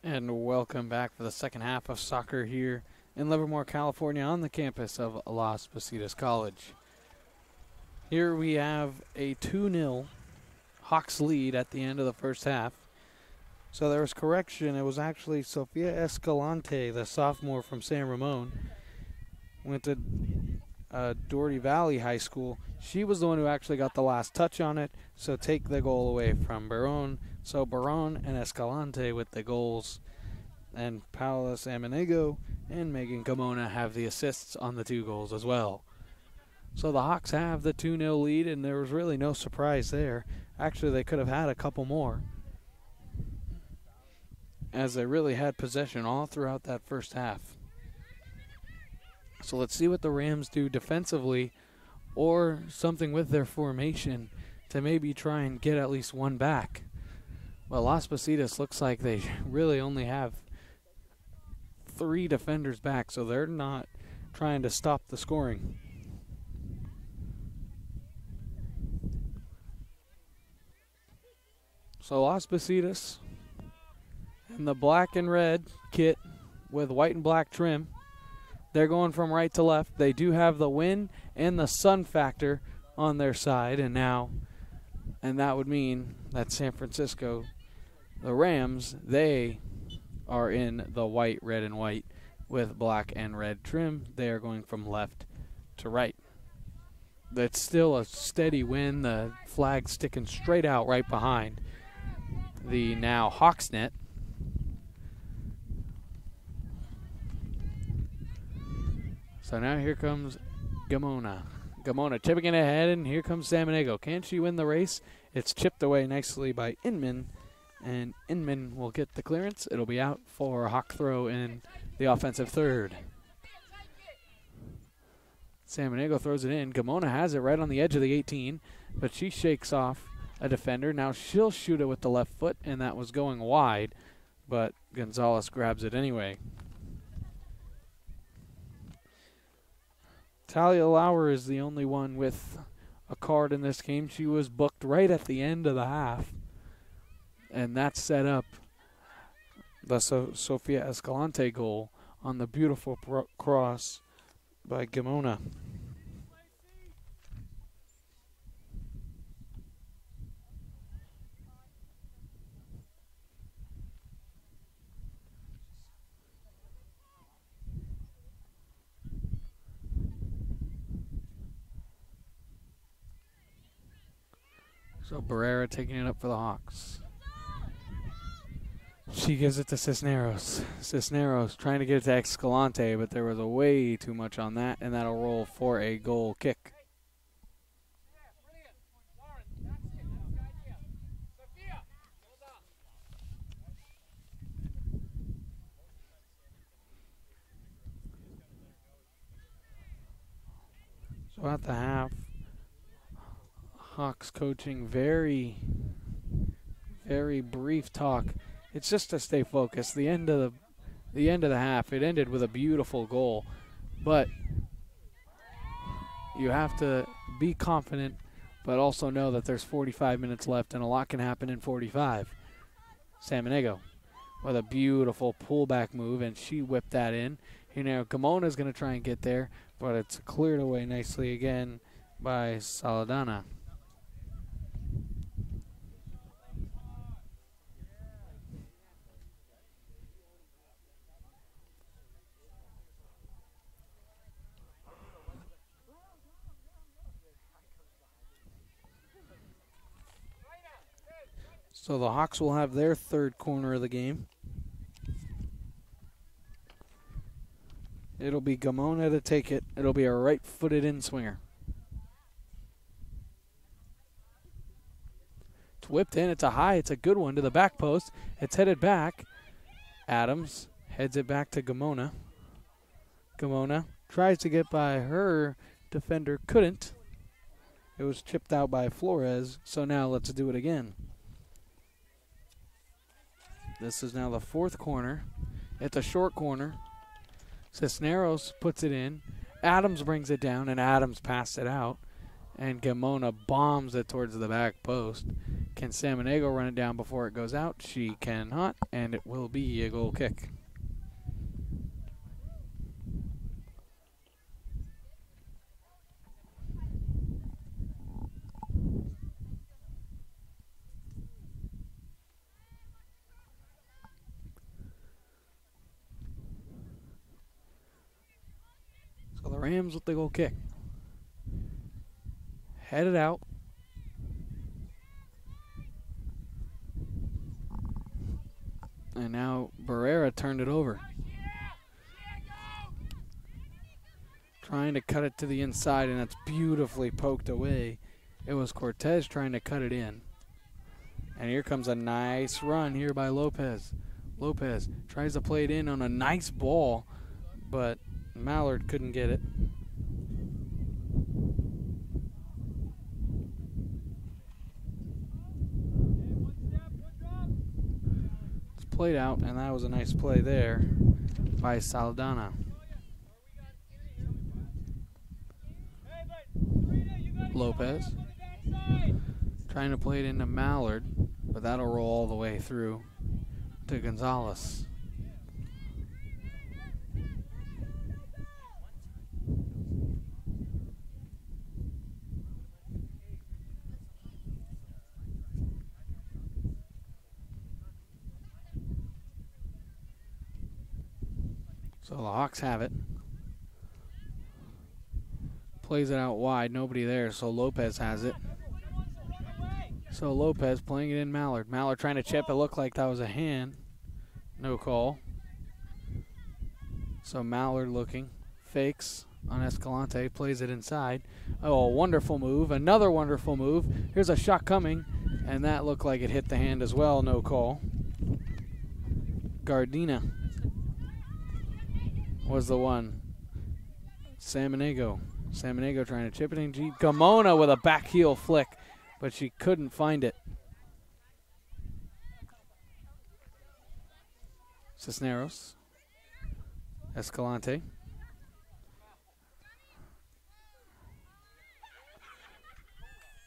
And welcome back for the second half of soccer here in Livermore, California on the campus of Las Positas College. Here we have a 2-0 Hawks lead at the end of the first half. So there was correction. It was actually Sofia Escalante, the sophomore from San Ramon, went to Doherty Valley High School. She was the one who actually got the last touch on it, so take the goal away from Barón. So Barón and Escalante with the goals, and Paula Samaniego and Megan Gamona have the assists on the 2 goals as well. So the Hawks have the 2-0 lead, and there was really no surprise there. Actually, they could have had a couple more, as they really had possession all throughout that first half. So let's see what the Rams do defensively, or something with their formation to maybe try and get at least one back. Well, Las Positas looks like they really only have 3 defenders back, so they're not trying to stop the scoring. So Las Positas in the black and red kit with white and black trim. They're going from right to left. They do have the wind and the sun factor on their side, and that would mean that San Francisco, the Rams, they are in the white, red, and white with black and red trim. They are going from left to right. That's still a steady wind. The flag sticking straight out right behind the now Hawks net. So now here comes Gamona. Gamona tipping it ahead, and here comes Samaniego. Can she win the race? It's chipped away nicely by Inman, and Inman will get the clearance. It'll be out for a Hawk throw in the offensive third. Samaniego throws it in. Gamona has it right on the edge of the 18, but she shakes off a defender. Now she'll shoot it with the left foot, and that was going wide, but Gonzalez grabs it anyway. Talia Lauer is the only one with a card in this game. She was booked right at the end of the half, and that set up the Sofia Escalante goal on the beautiful cross by Gamona. So Barrera taking it up for the Hawks. She gives it to Cisneros. Cisneros trying to get it to Escalante, but there was a way too much on that, and that'll roll for a goal kick. So at the half, Hawks coaching very, very brief talk. It's just to stay focused. The end of the half, it ended with a beautiful goal, but you have to be confident, but also know that there's 45 minutes left and a lot can happen in 45. Samaniego with a beautiful pullback move, and she whipped that in. You know, Gamona's going to try and get there, but it's cleared away nicely again by Saladana. So the Hawks will have their third corner of the game. It'll be Gamona to take it. It'll be a right-footed in-swinger. It's whipped in. It's a good one to the back post. It's headed back. Adams heads it back to Gamona. Gamona tries to get by her defender. Couldn't. It was chipped out by Flores. So now let's do it again. This is now the fourth corner. It's a short corner. Cisneros puts it in. Adams brings it down, and Adams passed it out. And Gamona bombs it towards the back post. Can Salmonego run it down before it goes out? She cannot, and it will be a goal kick. So the Rams with the goal kick. Headed out. And now Barrera turned it over. Trying to cut it to the inside, and that's beautifully poked away. It was Cortez trying to cut it in. And here comes a nice run here by Lopez. Lopez tries to play it in on a nice ball, but Mallard couldn't get it. It's played out, and that was a nice play there by Saldana. Lopez trying to play it into Mallard, but that'll roll all the way through to Gonzalez. So the Hawks have it. Plays it out wide, nobody there, so Lopez has it. So Lopez playing it in Mallard. Mallard trying to chip, it looked like that was a hand. No call. So Mallard looking, fakes on Escalante, plays it inside. Oh, a wonderful move, another wonderful move. Here's a shot coming, and that looked like it hit the hand as well, no call. Gardena was the one. Salmonego trying to chip it in. Gamona with a back heel flick, but she couldn't find it. Cisneros. Escalante.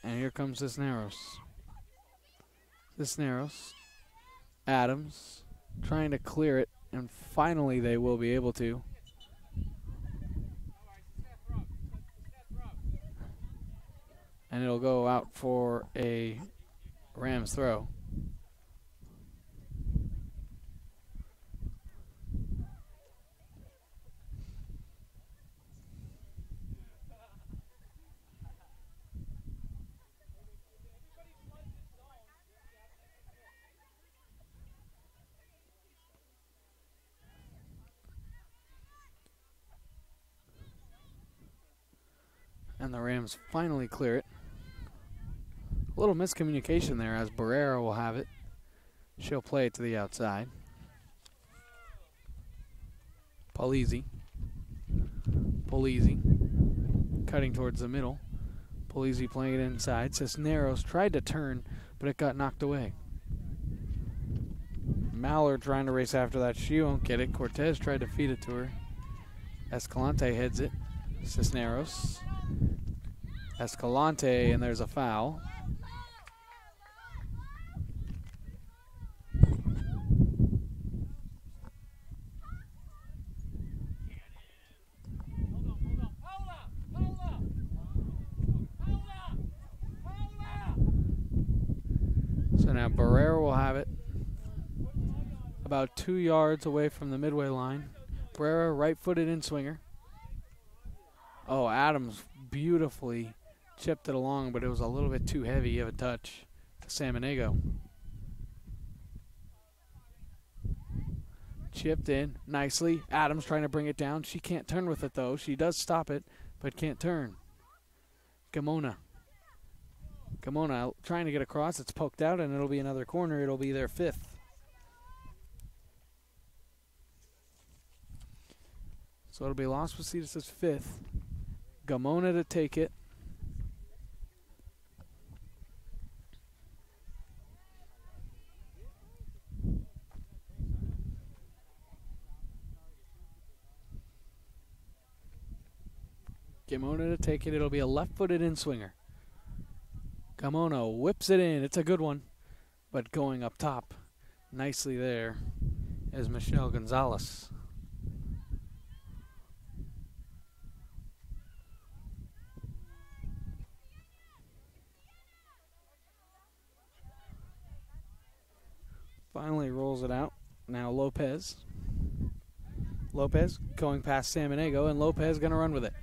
And here comes Cisneros. Adams trying to clear it, and finally they will be able to. And it'll go out for a Rams throw. And the Rams finally clear it. A little miscommunication there as Barrera will have it. She'll play it to the outside. Polizzi cutting towards the middle. Polizzi playing it inside. Cisneros tried to turn, but it got knocked away. Mallard trying to race after that. She won't get it. Cortez tried to feed it to her. Escalante heads it. Cisneros. Escalante, and there's a foul. So now Barrera will have it about 2 yards away from the midway line. Barrera right-footed in swinger. Oh, Adams beautifully chipped it along, but it was a little bit too heavy of a touch to Salmonego. Chipped in nicely. Adams trying to bring it down. She can't turn with it, though. She does stop it, but can't turn. Gamona trying to get across. It's poked out, and it'll be another corner. It'll be their fifth. So it'll be Las Positas' fifth. Gamona to take it. It'll be a left-footed in swinger. Kamono whips it in. It's a good one. But going up top nicely there is Michelle Gonzalez. Finally rolls it out. Now Lopez. Lopez going past Samaniego, and Lopez going to run with it.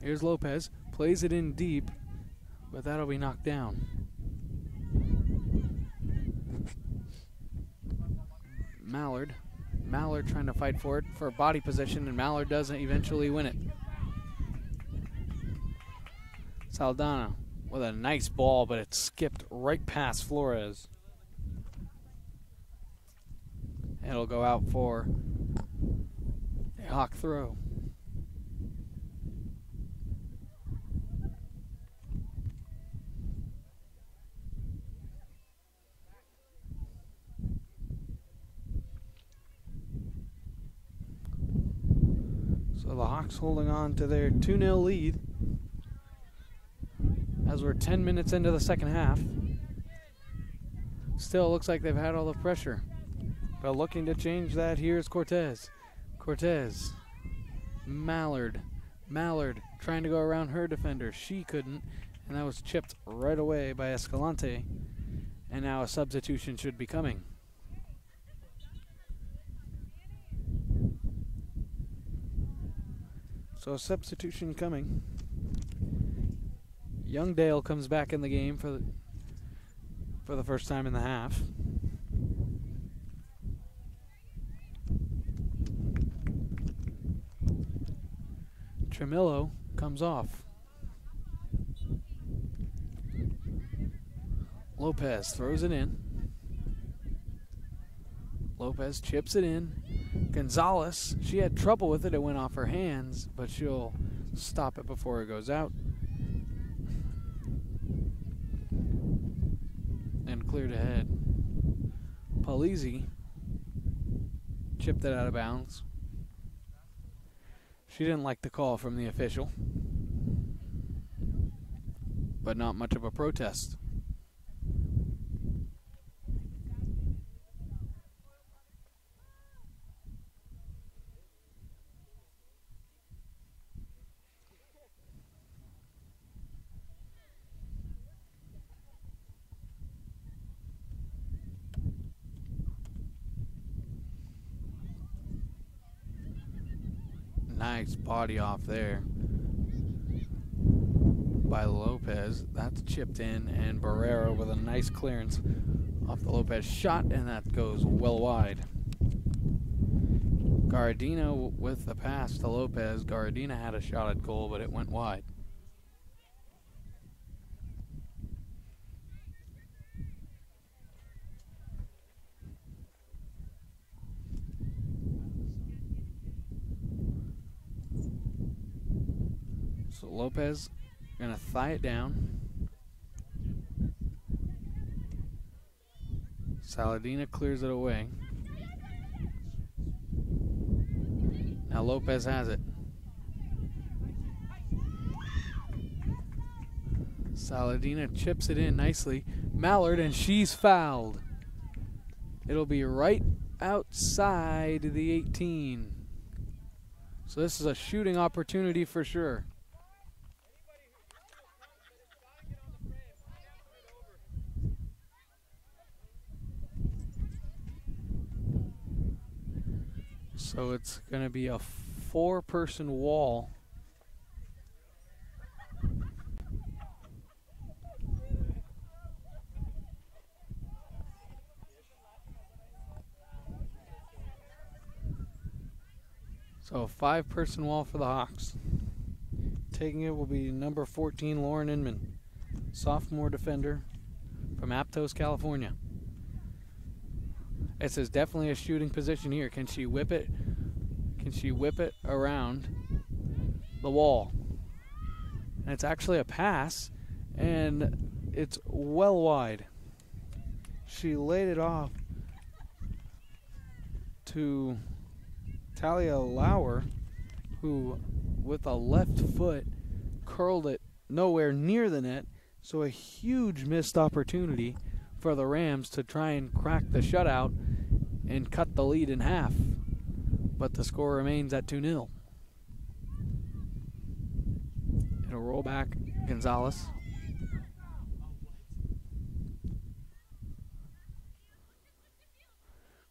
Here's Lopez. Plays it in deep, but that'll be knocked down. Mallard trying to fight for it for body position, and Mallard doesn't eventually win it. Saldana with a nice ball, but it skipped right past Flores. It'll go out for a Hawk throw. So the Hawks holding on to their 2-0 lead as we're 10 minutes into the second half. Still looks like they've had all the pressure. But looking to change that, here's Cortez. Cortez. Mallard trying to go around her defender. She couldn't, and that was chipped right away by Escalante. And now a substitution should be coming. So a substitution coming. Youngdale comes back in the game for the first time in the half. Tremillo comes off. Lopez throws it in. Lopez chips it in. Gonzalez, she had trouble with it. It went off her hands, but she'll stop it before it goes out. And cleared ahead. Polizzi chipped it out of bounds. She didn't like the call from the official, but not much of a protest. Nice body off there by Lopez. That's chipped in, and Barrera with a nice clearance off the Lopez shot, and that goes well wide. Gardina with the pass to Lopez. Gardina had a shot at goal, but it went wide. So Lopez gonna thigh it down. Saladina clears it away. Now Lopez has it. Saladina chips it in nicely. Mallard, and she's fouled. It'll be right outside the 18. So this is a shooting opportunity for sure. So it's going to be a 4-person wall. So a 5-person wall for the Hawks. Taking it will be number 14, Lauren Inman, sophomore defender from Aptos, California. This is definitely a shooting position here. Can she whip it? Can she whip it around the wall? And it's actually a pass, and it's well wide. She laid it off to Talia Lauer, who with a left foot curled it nowhere near the net. So a huge missed opportunity for the Rams to try and crack the shutout and cut the lead in half. But the score remains at 2-0. It'll roll back Gonzalez.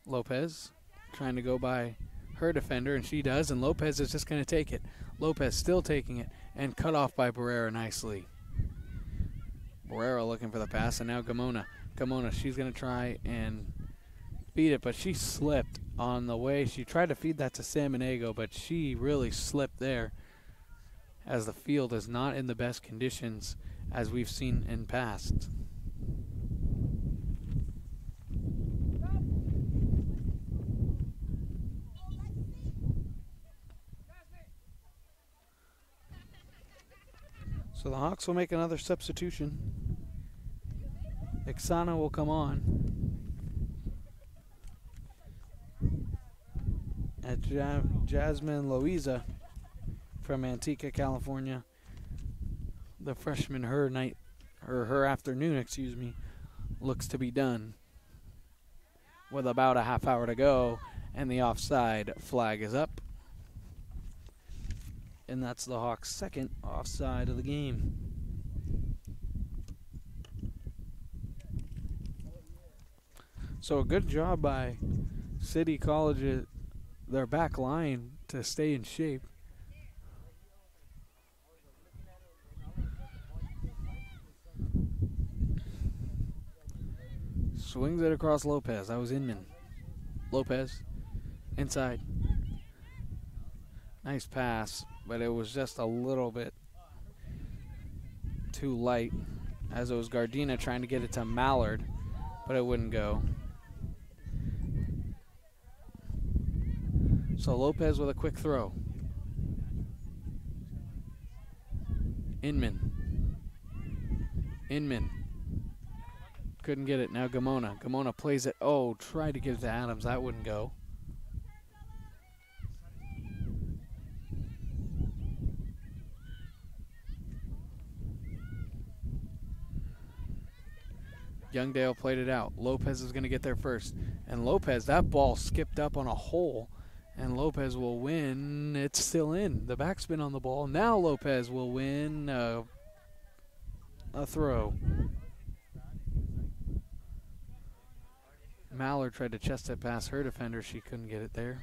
Lopez trying to go by her defender, and she does, and Lopez is just going to take it. Lopez still taking it, and cut off by Barrera nicely. Barrera looking for the pass, and now Gamona. Gamona, she's going to try and feed it, but she slipped on the way. She tried to feed that to Samaniego, but she really slipped there, as the field is not in the best conditions as we've seen in past. So the Hawks will make another substitution. Ixana will come on at Jasmine Louisa from Antigua, California. The freshman, her afternoon, looks to be done with about a half hour to go, and the offside flag is up. And that's the Hawks' second offside of the game. So a good job by City College, their back line, to stay in shape. Swings it across Lopez. That was Inman. Lopez, inside. Nice pass, but it was just a little bit too light, as it was Gardena trying to get it to Mallard, but it wouldn't go. So Lopez with a quick throw. Inman. Couldn't get it. Now Gamona. Gamona plays it. Oh, tried to get it to Adams. That wouldn't go. Youngdale played it out. Lopez is going to get there first. And Lopez, that ball skipped up on a hole. And Lopez will win. It's still in. The backspin on the ball. Now Lopez will win a throw. Mallard tried to chest it past her defender. She couldn't get it there.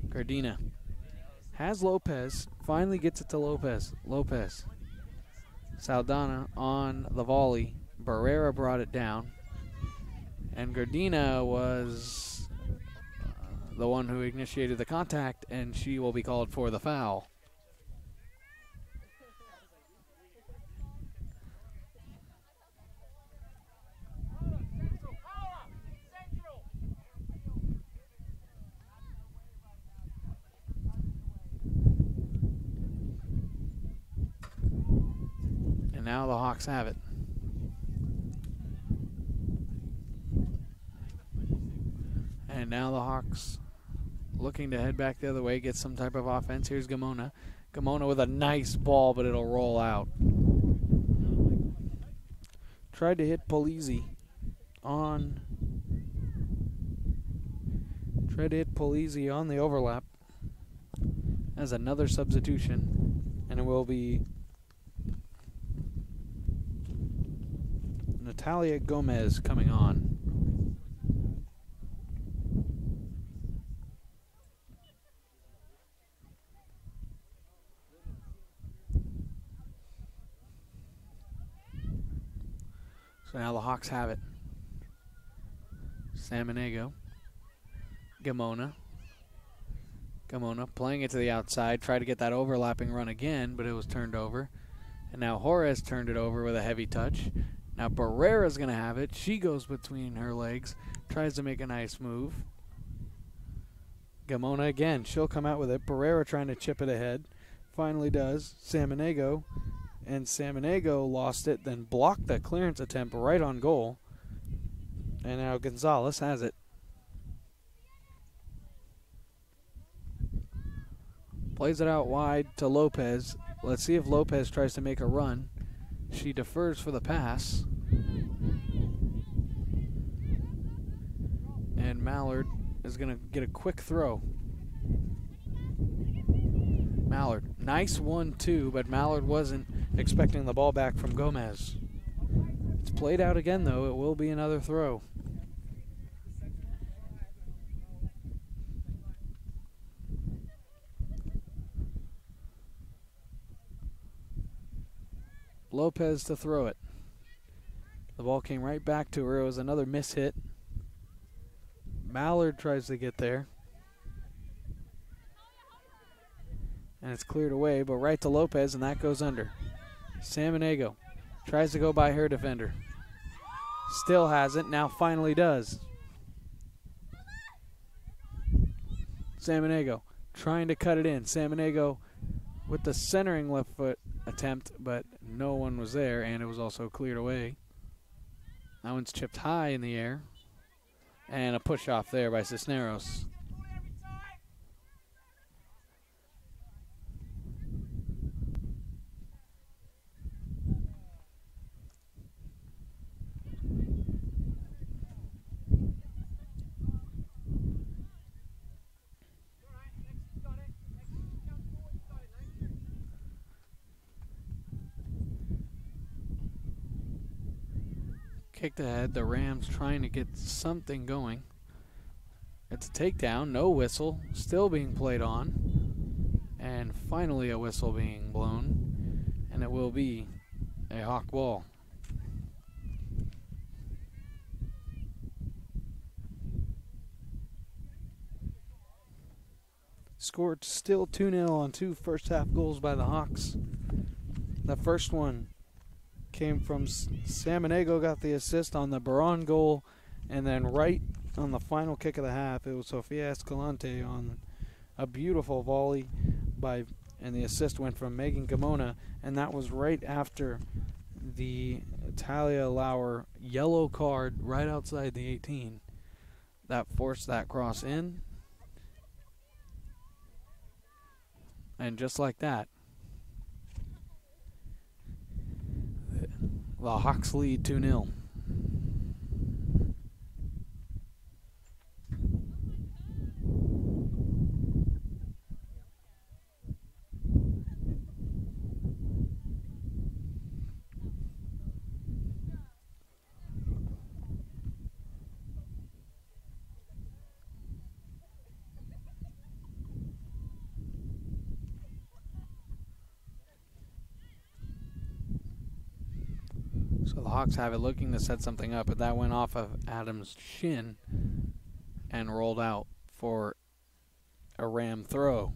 Gardena has Lopez. Finally gets it to Lopez. Lopez. Saldana on the volley. Barrera brought it down. And Gardena was the one who initiated the contact, and she will be called for the foul. And now the Hawks have it. And now the Hawks looking to head back the other way, get some type of offense. Here's Gamona. Gamona with a nice ball, but it'll roll out. Tried to hit Polizzi on the overlap. As another substitution, and it will be Natalia Gomez coming on. So now the Hawks have it. Samaniego. Gamona. Gamona playing it to the outside. Tried to get that overlapping run again, but it was turned over. And now Juarez turned it over with a heavy touch. Now Barrera's going to have it. She goes between her legs. Tries to make a nice move. Gamona again. She'll come out with it. Barrera trying to chip it ahead. Finally does. Samaniego. And Samaniego lost it, then blocked that clearance attempt right on goal. And now Gonzalez has it. Plays it out wide to Lopez. Let's see if Lopez tries to make a run. She defers for the pass. And Mallard is going to get a quick throw. Mallard, nice 1-2, but Mallard wasn't expecting the ball back from Gomez. It's played out again, though. It will be another throw. Lopez to throw it. The ball came right back to her. It was another miss hit. Mallard tries to get there. And it's cleared away, but right to Lopez, and that goes under. Samaniego tries to go by her defender. Still hasn't, now finally does. Samaniego trying to cut it in. Samaniego with the centering left foot attempt, but no one was there, and it was also cleared away. That one's chipped high in the air. And a push off there by Cisneros. Kicked ahead, the Rams trying to get something going. It's a takedown, no whistle, still being played on. And finally a whistle being blown. And it will be a Hawk ball. Scored still 2-0 on 2 first half goals by the Hawks. The first one came from Samaniego, got the assist on the Baron goal, and then right on the final kick of the half, it was Sofia Escalante on a beautiful volley and the assist went from Megan Gamona, and that was right after the Talia Lauer yellow card right outside the 18. That forced that cross in. And just like that, the Hawks lead 2-0. So the Hawks have it looking to set something up, but that went off of Adams' shin and rolled out for a Ram throw.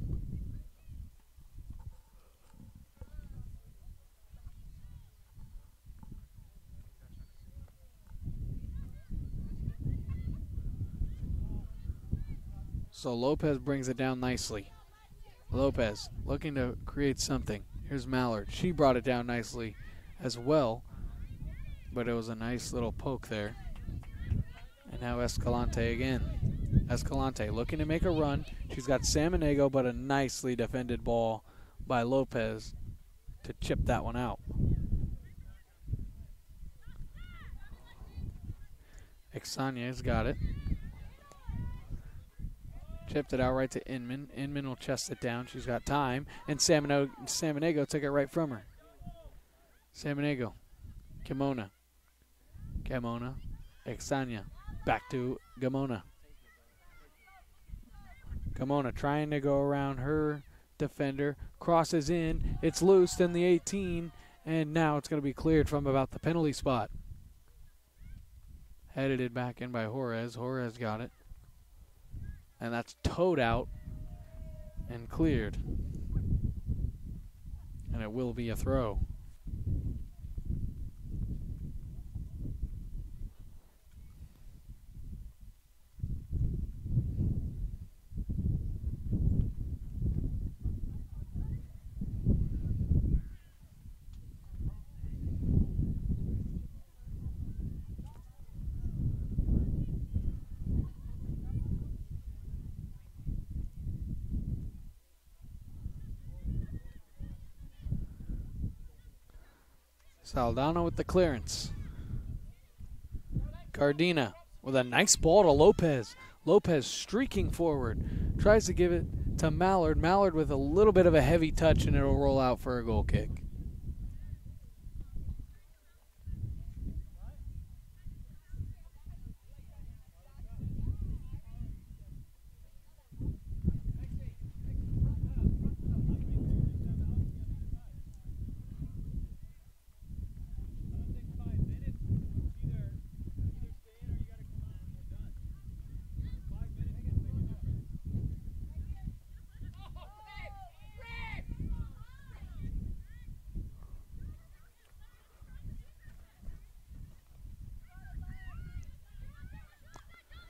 So Lopez brings it down nicely. Lopez looking to create something. Here's Mallard. She brought it down nicely as well, but it was a nice little poke there. And now Escalante again. Escalante looking to make a run. She's got Samaniego, but a nicely defended ball by Lopez to chip that one out. Exania's got it. Chipped it out right to Inman. Inman will chest it down. She's got time. And Samaniego took it right from her. Samaniego. Kimona. Gamona. Exania. Back to Gamona. Gamona trying to go around her defender. Crosses in. It's loosed in the 18. And now it's going to be cleared from about the penalty spot. Headed it back in by Juarez. Juarez got it. And that's towed out and cleared. And it will be a throw. Saldana with the clearance. Gardena with a nice ball to Lopez. Lopez streaking forward. Tries to give it to Mallard. Mallard with a little bit of a heavy touch, and it'll roll out for a goal kick.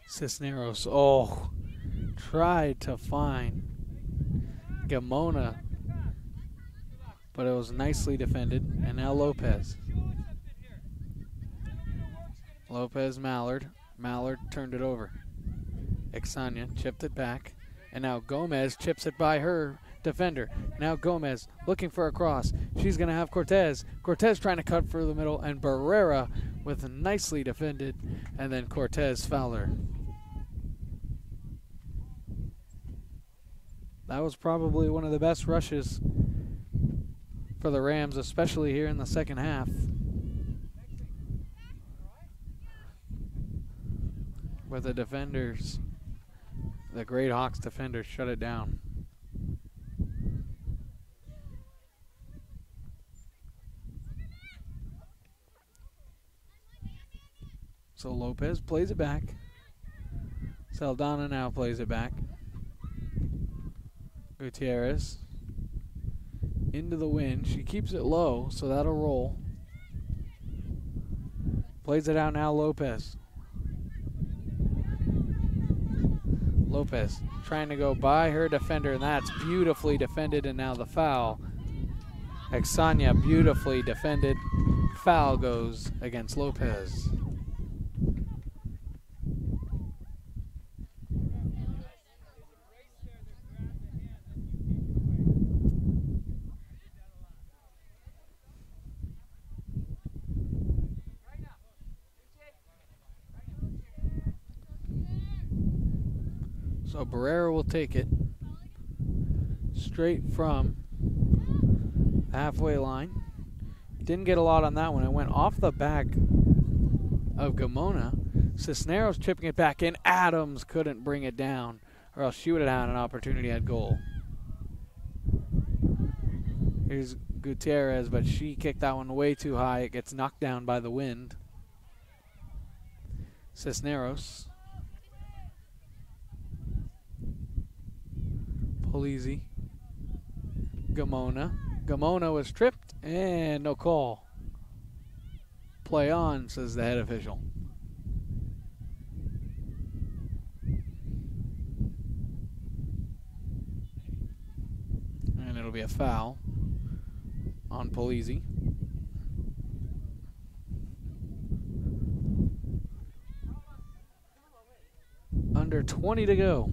Cisneros, tried to find Gamona, but it was nicely defended. And now Lopez. Lopez, Mallard. Mallard turned it over. Exania chipped it back. And now Gomez chips it by her defender. Now Gomez looking for a cross. She's going to have Cortez. Cortez trying to cut through the middle. And Barrera with nicely defended. And then Cortez Fowler. That was probably one of the best rushes for the Rams, especially here in the second half. With the defenders, the great Hawks defenders shut it down. So Lopez plays it back. Saldana now plays it back. Gutierrez into the wind. She keeps it low, so that'll roll. Plays it out now, Lopez. Lopez trying to go by her defender, and that's beautifully defended, and now the foul. Exania beautifully defended. Foul goes against Lopez. So Barrera will take it straight from the halfway line. Didn't get a lot on that one. It went off the back of Gamona. Cisneros chipping it back in. Adams couldn't bring it down, or else she would have had an opportunity at goal. Here's Gutierrez, but she kicked that one way too high. It gets knocked down by the wind. Cisneros. Polizzi. Gamona. Gamona was tripped and no call. Play on, says the head official. And it'll be a foul on Polizzi. Under 20 to go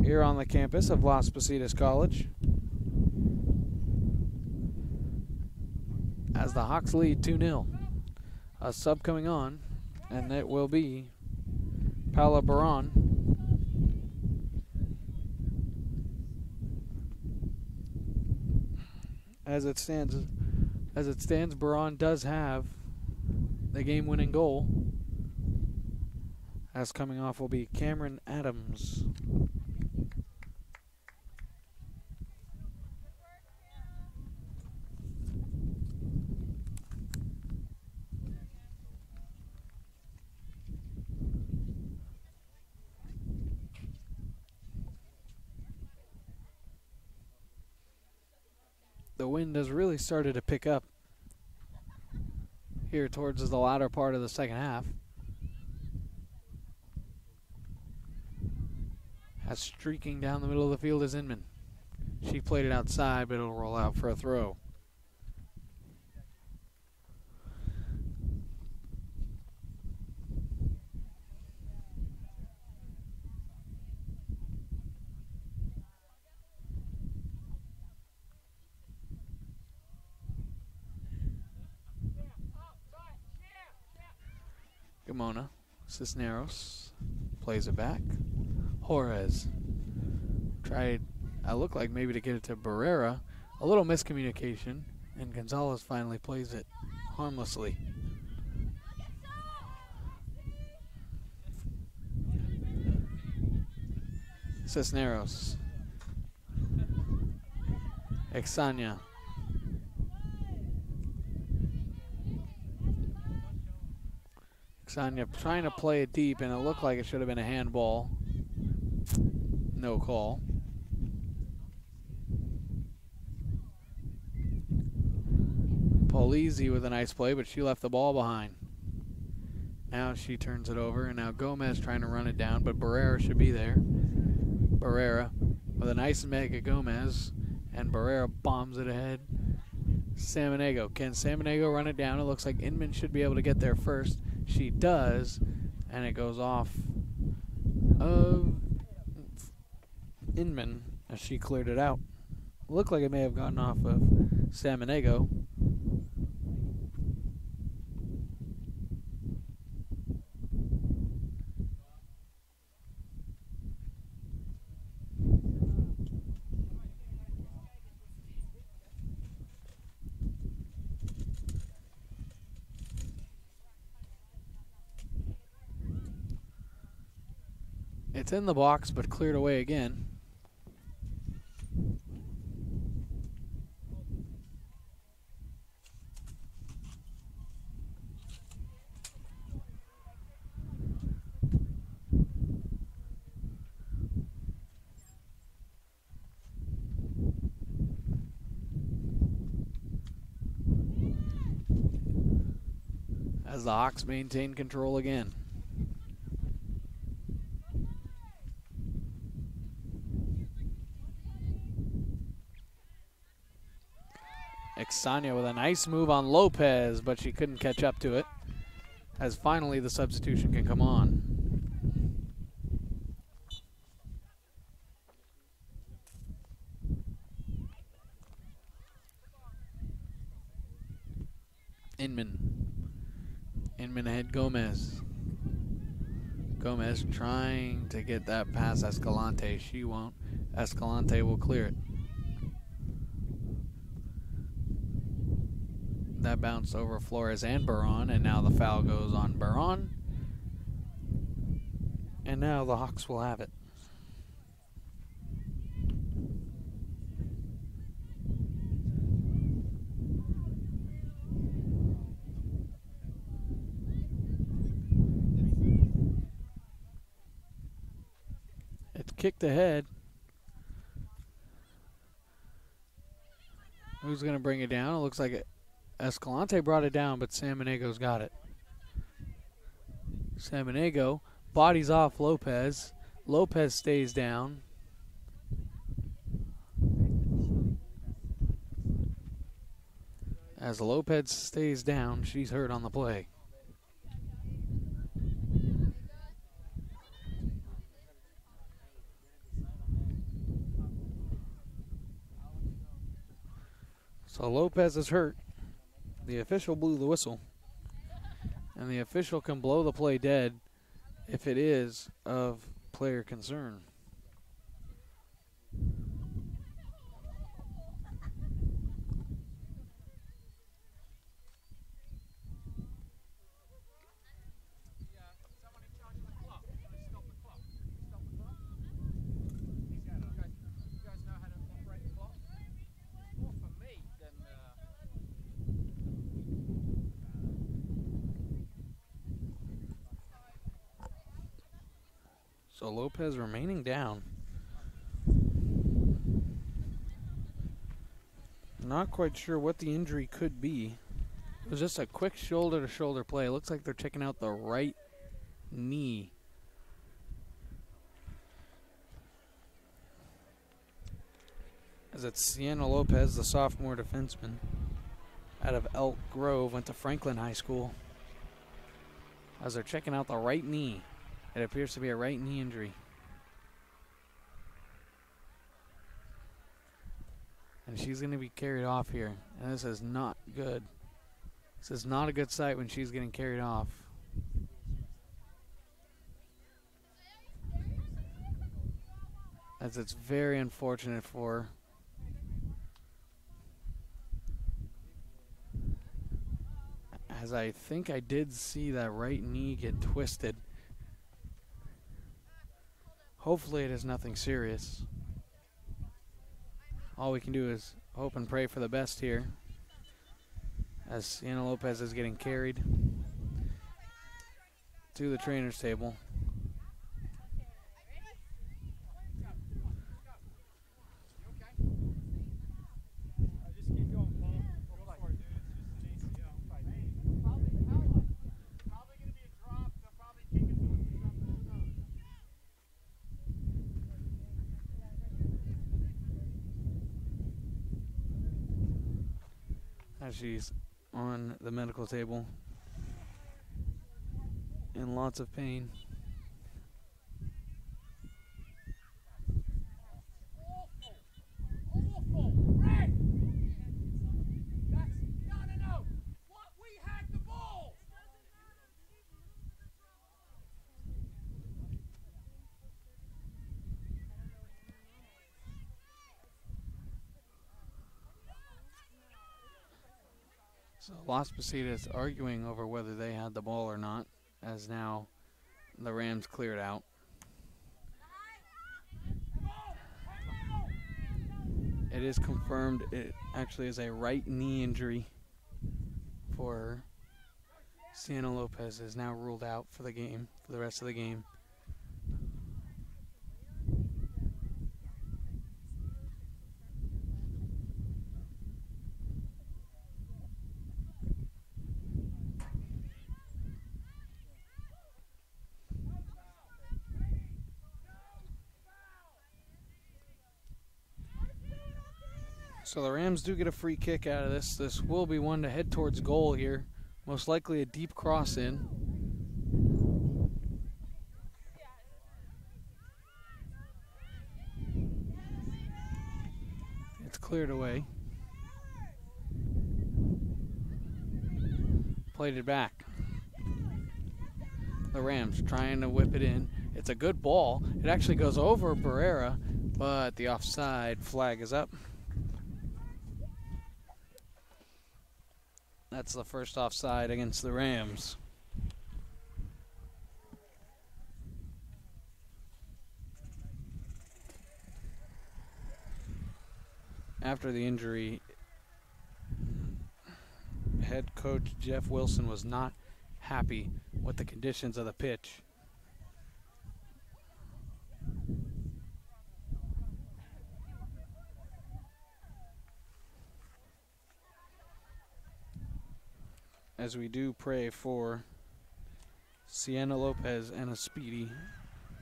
here on the campus of Las Positas College, as the Hawks lead 2-0. A sub coming on, and it will be Paula Baron. As it stands, Baron does have the game-winning goal. As coming off will be Cameron Adams. The wind has really started to pick up here towards the latter part of the second half. As streaking down the middle of the field is Inman. She played it outside, but it'll roll out for a throw. Gamona. Cisneros plays it back. Juarez tried, looked like maybe to get it to Barrera. A little miscommunication, and Gonzalez finally plays it harmlessly. Cisneros. Exania. Exania trying to play it deep, and it looked like it should have been a handball. No call. Polizzi with a nice play, but she left the ball behind. Now she turns it over, and now Gomez trying to run it down, but Barrera should be there. Barrera with a nice mega Gomez, and Barrera bombs it ahead. Samaniego. Can Samaniego run it down? It looks like Inman should be able to get there first. She does, and it goes off of Inman as she cleared it out. Looked like it may have gotten off of Samaniego. It's in the box, but cleared away again. As the Hawks maintain control again. Exania with a nice move on Lopez, but she couldn't catch up to it. As finally the substitution can come on. Inman ahead Gomez. Gomez trying to get that past Escalante. She won't. Escalante will clear it. That bounced over Flores and Baron, and now the foul goes on Baron. And now the Hawks will have it. It's kicked ahead. Who's going to bring it down? It looks like Escalante brought it down, but Samanego's got it. Samanego bodies off Lopez. Lopez stays down. As Lopez stays down, she's hurt on the play. So Lopez is hurt. The official blew the whistle. And the official can blow the play dead if it is of player concern. So Lopez remaining down. Not quite sure what the injury could be. It was just a quick shoulder-to-shoulder play. It looks like they're checking out the right knee. As it's Sienna Lopez, the sophomore defenseman out of Elk Grove, went to Franklin High School. As they're checking out the right knee. It appears to be a right knee injury. And she's going to be carried off here. And this is not good. This is not a good sight when she's getting carried off. as it's very unfortunate for as I think I did see that right knee get twisted. Hopefully it is nothing serious. All we can do is hope and pray for the best here, as Sienna Lopez is getting carried to the trainer's table. As she's on the medical table in lots of pain. So Las Positas arguing over whether they had the ball or not, as now the Rams cleared out. It is confirmed it actually is a right knee injury for her. Sienna Lopez is now ruled out for the game, for the rest of the game. So the Rams do get a free kick out of this. This will be one to head towards goal here. Most likely a deep cross in. It's cleared away. Played it back. The Rams trying to whip it in. It's a good ball. It actually goes over Barrera, but the offside flag is up. That's the first offside against the Rams. After the injury, head coach Jeff Wilson was not happy with the conditions of the pitch. As we do pray for Sienna Lopez and a speedy,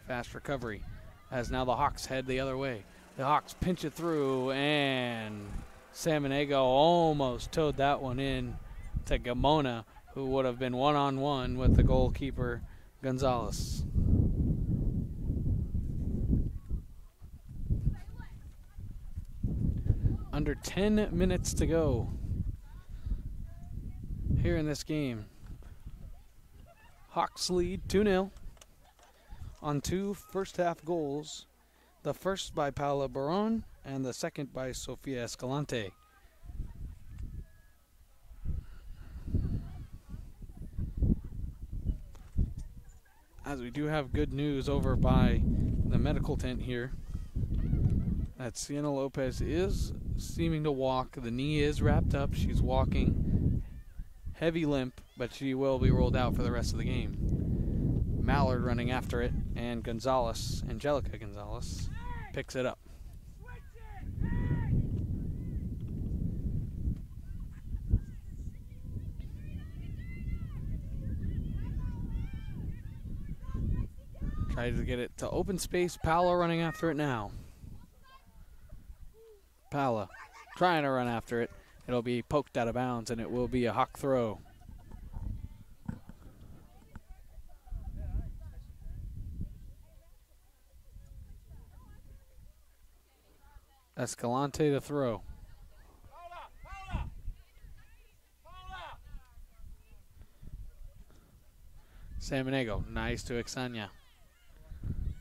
fast recovery. As now the Hawks head the other way. The Hawks pinch it through, and Samaniego almost towed that one in to Gamona, who would have been one-on-one with the goalkeeper, Gonzalez. Under 10 minutes to go here in this game. Hawks lead 2-0 on two first-half goals. The first by Paula Baron and the second by Sofia Escalante. As we do have good news over by the medical tent here, that Sienna Lopez is seeming to walk. The knee is wrapped up. She's walking. Heavy limp, but she will be rolled out for the rest of the game. Mallard running after it, and Gonzalez, Angelica Gonzalez, picks it up. Tries to get it to open space. Paula running after it now. Paula trying to run after it. It'll be poked out of bounds, and it will be a Hawk throw. Escalante to throw. Samaniego, nice to Ixania.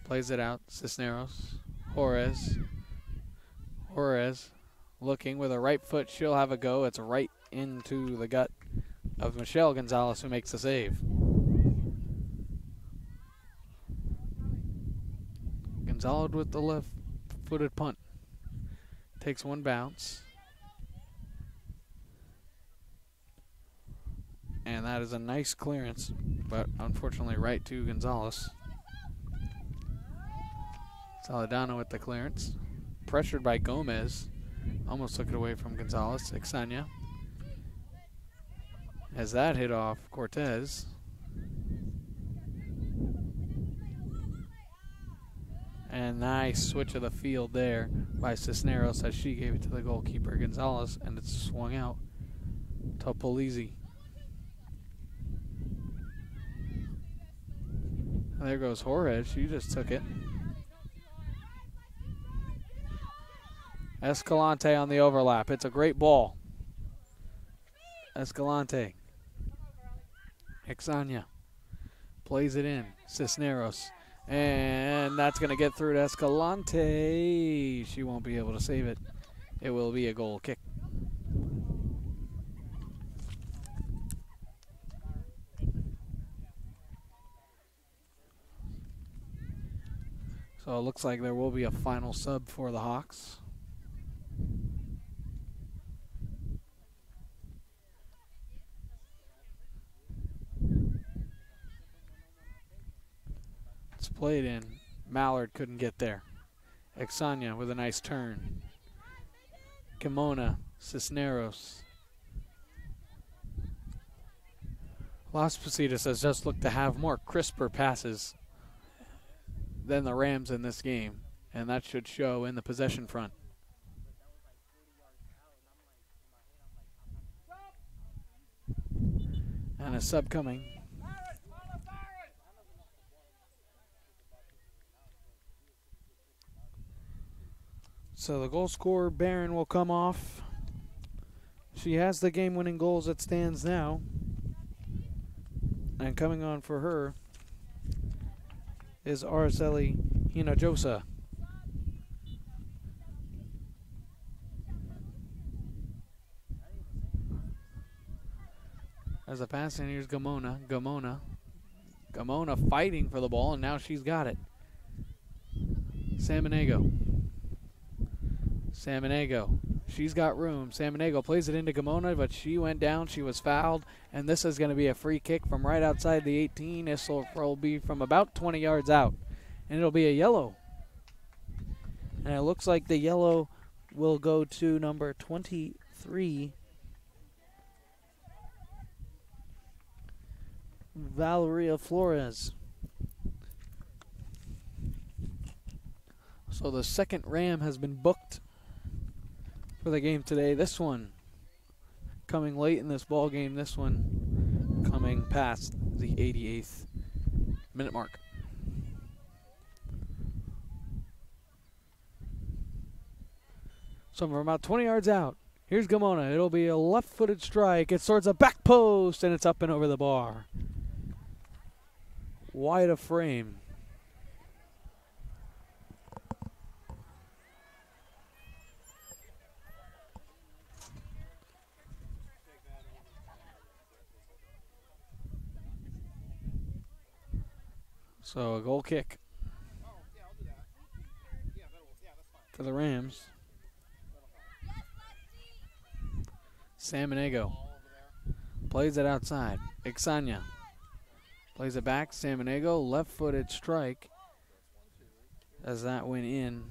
Plays it out. Cisneros Juarez. Juarez looking with her right foot. She'll have a go. It's right into the gut of Michelle Gonzalez, who makes the save. Gonzalez with the left-footed punt. Takes one bounce. And that is a nice clearance, but unfortunately right to Gonzalez. Saladano with the clearance. Pressured by Gomez. Almost took it away from Gonzalez. Ixania. As that hit off Cortez. And nice switch of the field there by Cisneros as she gave it to the goalkeeper Gonzalez, and it swung out to Polizzi. There goes Juarez. She just took it. Escalante on the overlap. It's a great ball. Escalante. Ixania plays it in. Cisneros. And that's going to get through to Escalante. She won't be able to save it. It will be a goal kick. So it looks like there will be a final sub for the Hawks. It's played in. Mallard couldn't get there. Ixania with a nice turn. Kimona, Cisneros. Las Positas has just looked to have more crisper passes than the Rams in this game, and that should show in the possession front. And a sub coming. So the goal scorer, Barron, will come off. She has the game-winning goal as it stands now. And coming on for her is Araceli Hinojosa. As a pass, and here's Gamona. Gamona fighting for the ball, and now she's got it. Samaniego. She's got room. Samaniego plays it into Gamona, but she went down. She was fouled, and this is going to be a free kick from right outside the 18. This will be from about 20 yards out, and it'll be a yellow. And it looks like the yellow will go to number 23, Valeria Flores. So the second Ram has been booked for the game today. This one coming late in this ball game. This one coming past the 88th minute mark. So we're about 20 yards out. Here's Gamona. It'll be a left-footed strike. It's towards the back post, and it's up and over the bar. Wide of frame. So a goal kick for the Rams. Samaniego plays it outside. Ixania plays it back. Samaniego, left-footed strike as that went in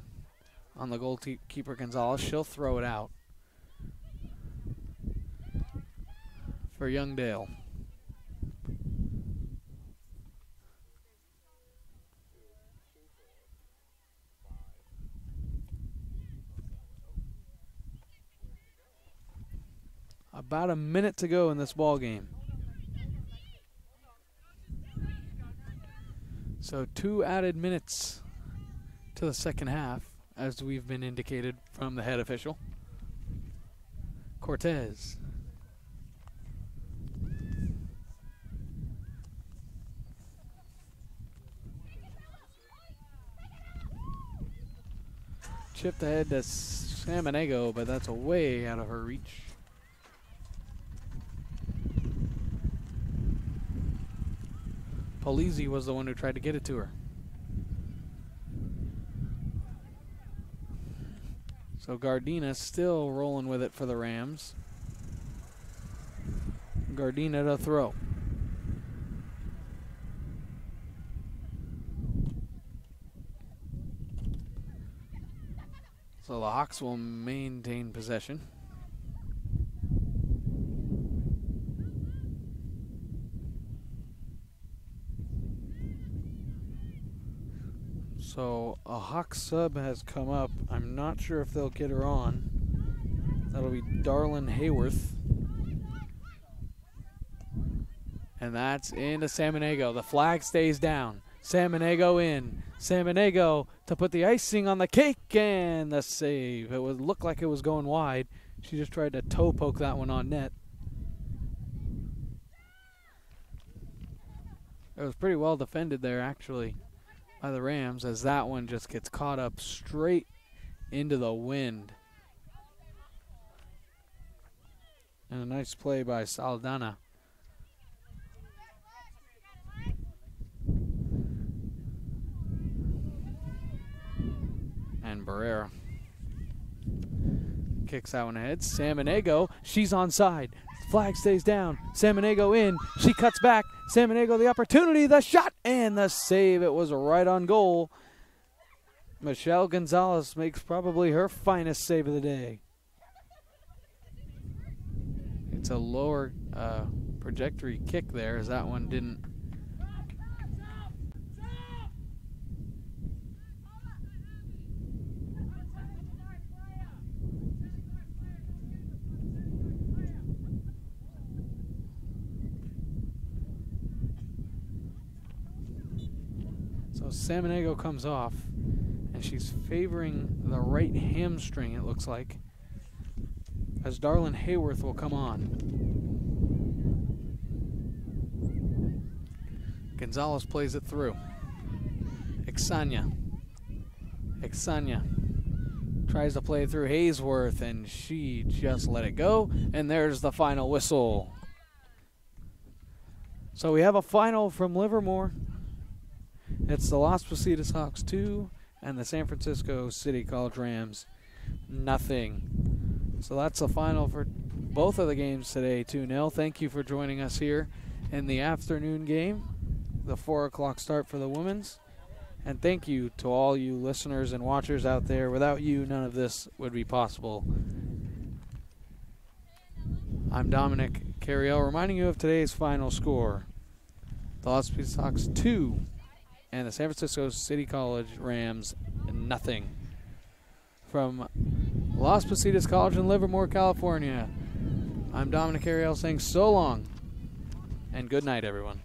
on the goalkeeper Gonzalez. She'll throw it out for Youngdale. About a minute to go in this ball game. So 2 added minutes to the second half, as we've been indicated from the head official. Cortez. chipped ahead to Samaniego, but that's way out of her reach. Polizzi was the one who tried to get it to her. So Gardena still rolling with it for the Rams. Gardena to throw. So the Hawks will maintain possession. So a Hawk sub has come up. I'm not sure if they'll get her on. That'll be Darlin Hayworth. And that's into Samaniego. The flag stays down. Samaniego in. Samaniego to put the icing on the cake, and the save. It would look like it was going wide. She just tried to toe poke that one on net. It was pretty well defended there, actually, by the Rams, as that one just gets caught up straight into the wind. And a nice play by Saldana. And Barrera kicks that one ahead. Samaniego, she's onside. Flag stays down. Samaniego in. She cuts back. Samaniego the opportunity, the shot, and the save. It was right on goal. Michelle Gonzalez makes probably her finest save of the day. It's a lower trajectory kick there, as that one didn't. So Samaniego comes off, and she's favoring the right hamstring, it looks like, as Darlin Hayworth will come on. Gonzalez plays it through. Exanya tries to play it through Haysworth, and she just let it go, and there's the final whistle. So we have a final from Livermore. It's the Las Positas Hawks 2 and the San Francisco City College Rams nothing. So that's the final for both of the games today, 2-0. Thank you for joining us here in the afternoon game, the 4 o'clock start for the women's. And thank you to all you listeners and watchers out there. Without you, none of this would be possible. I'm Dominic Carriel, reminding you of today's final score. The Las Positas Hawks 2 and the San Francisco City College Rams nothing. From Las Positas College in Livermore, California, I'm Dominic Ariel saying so long and good night, everyone.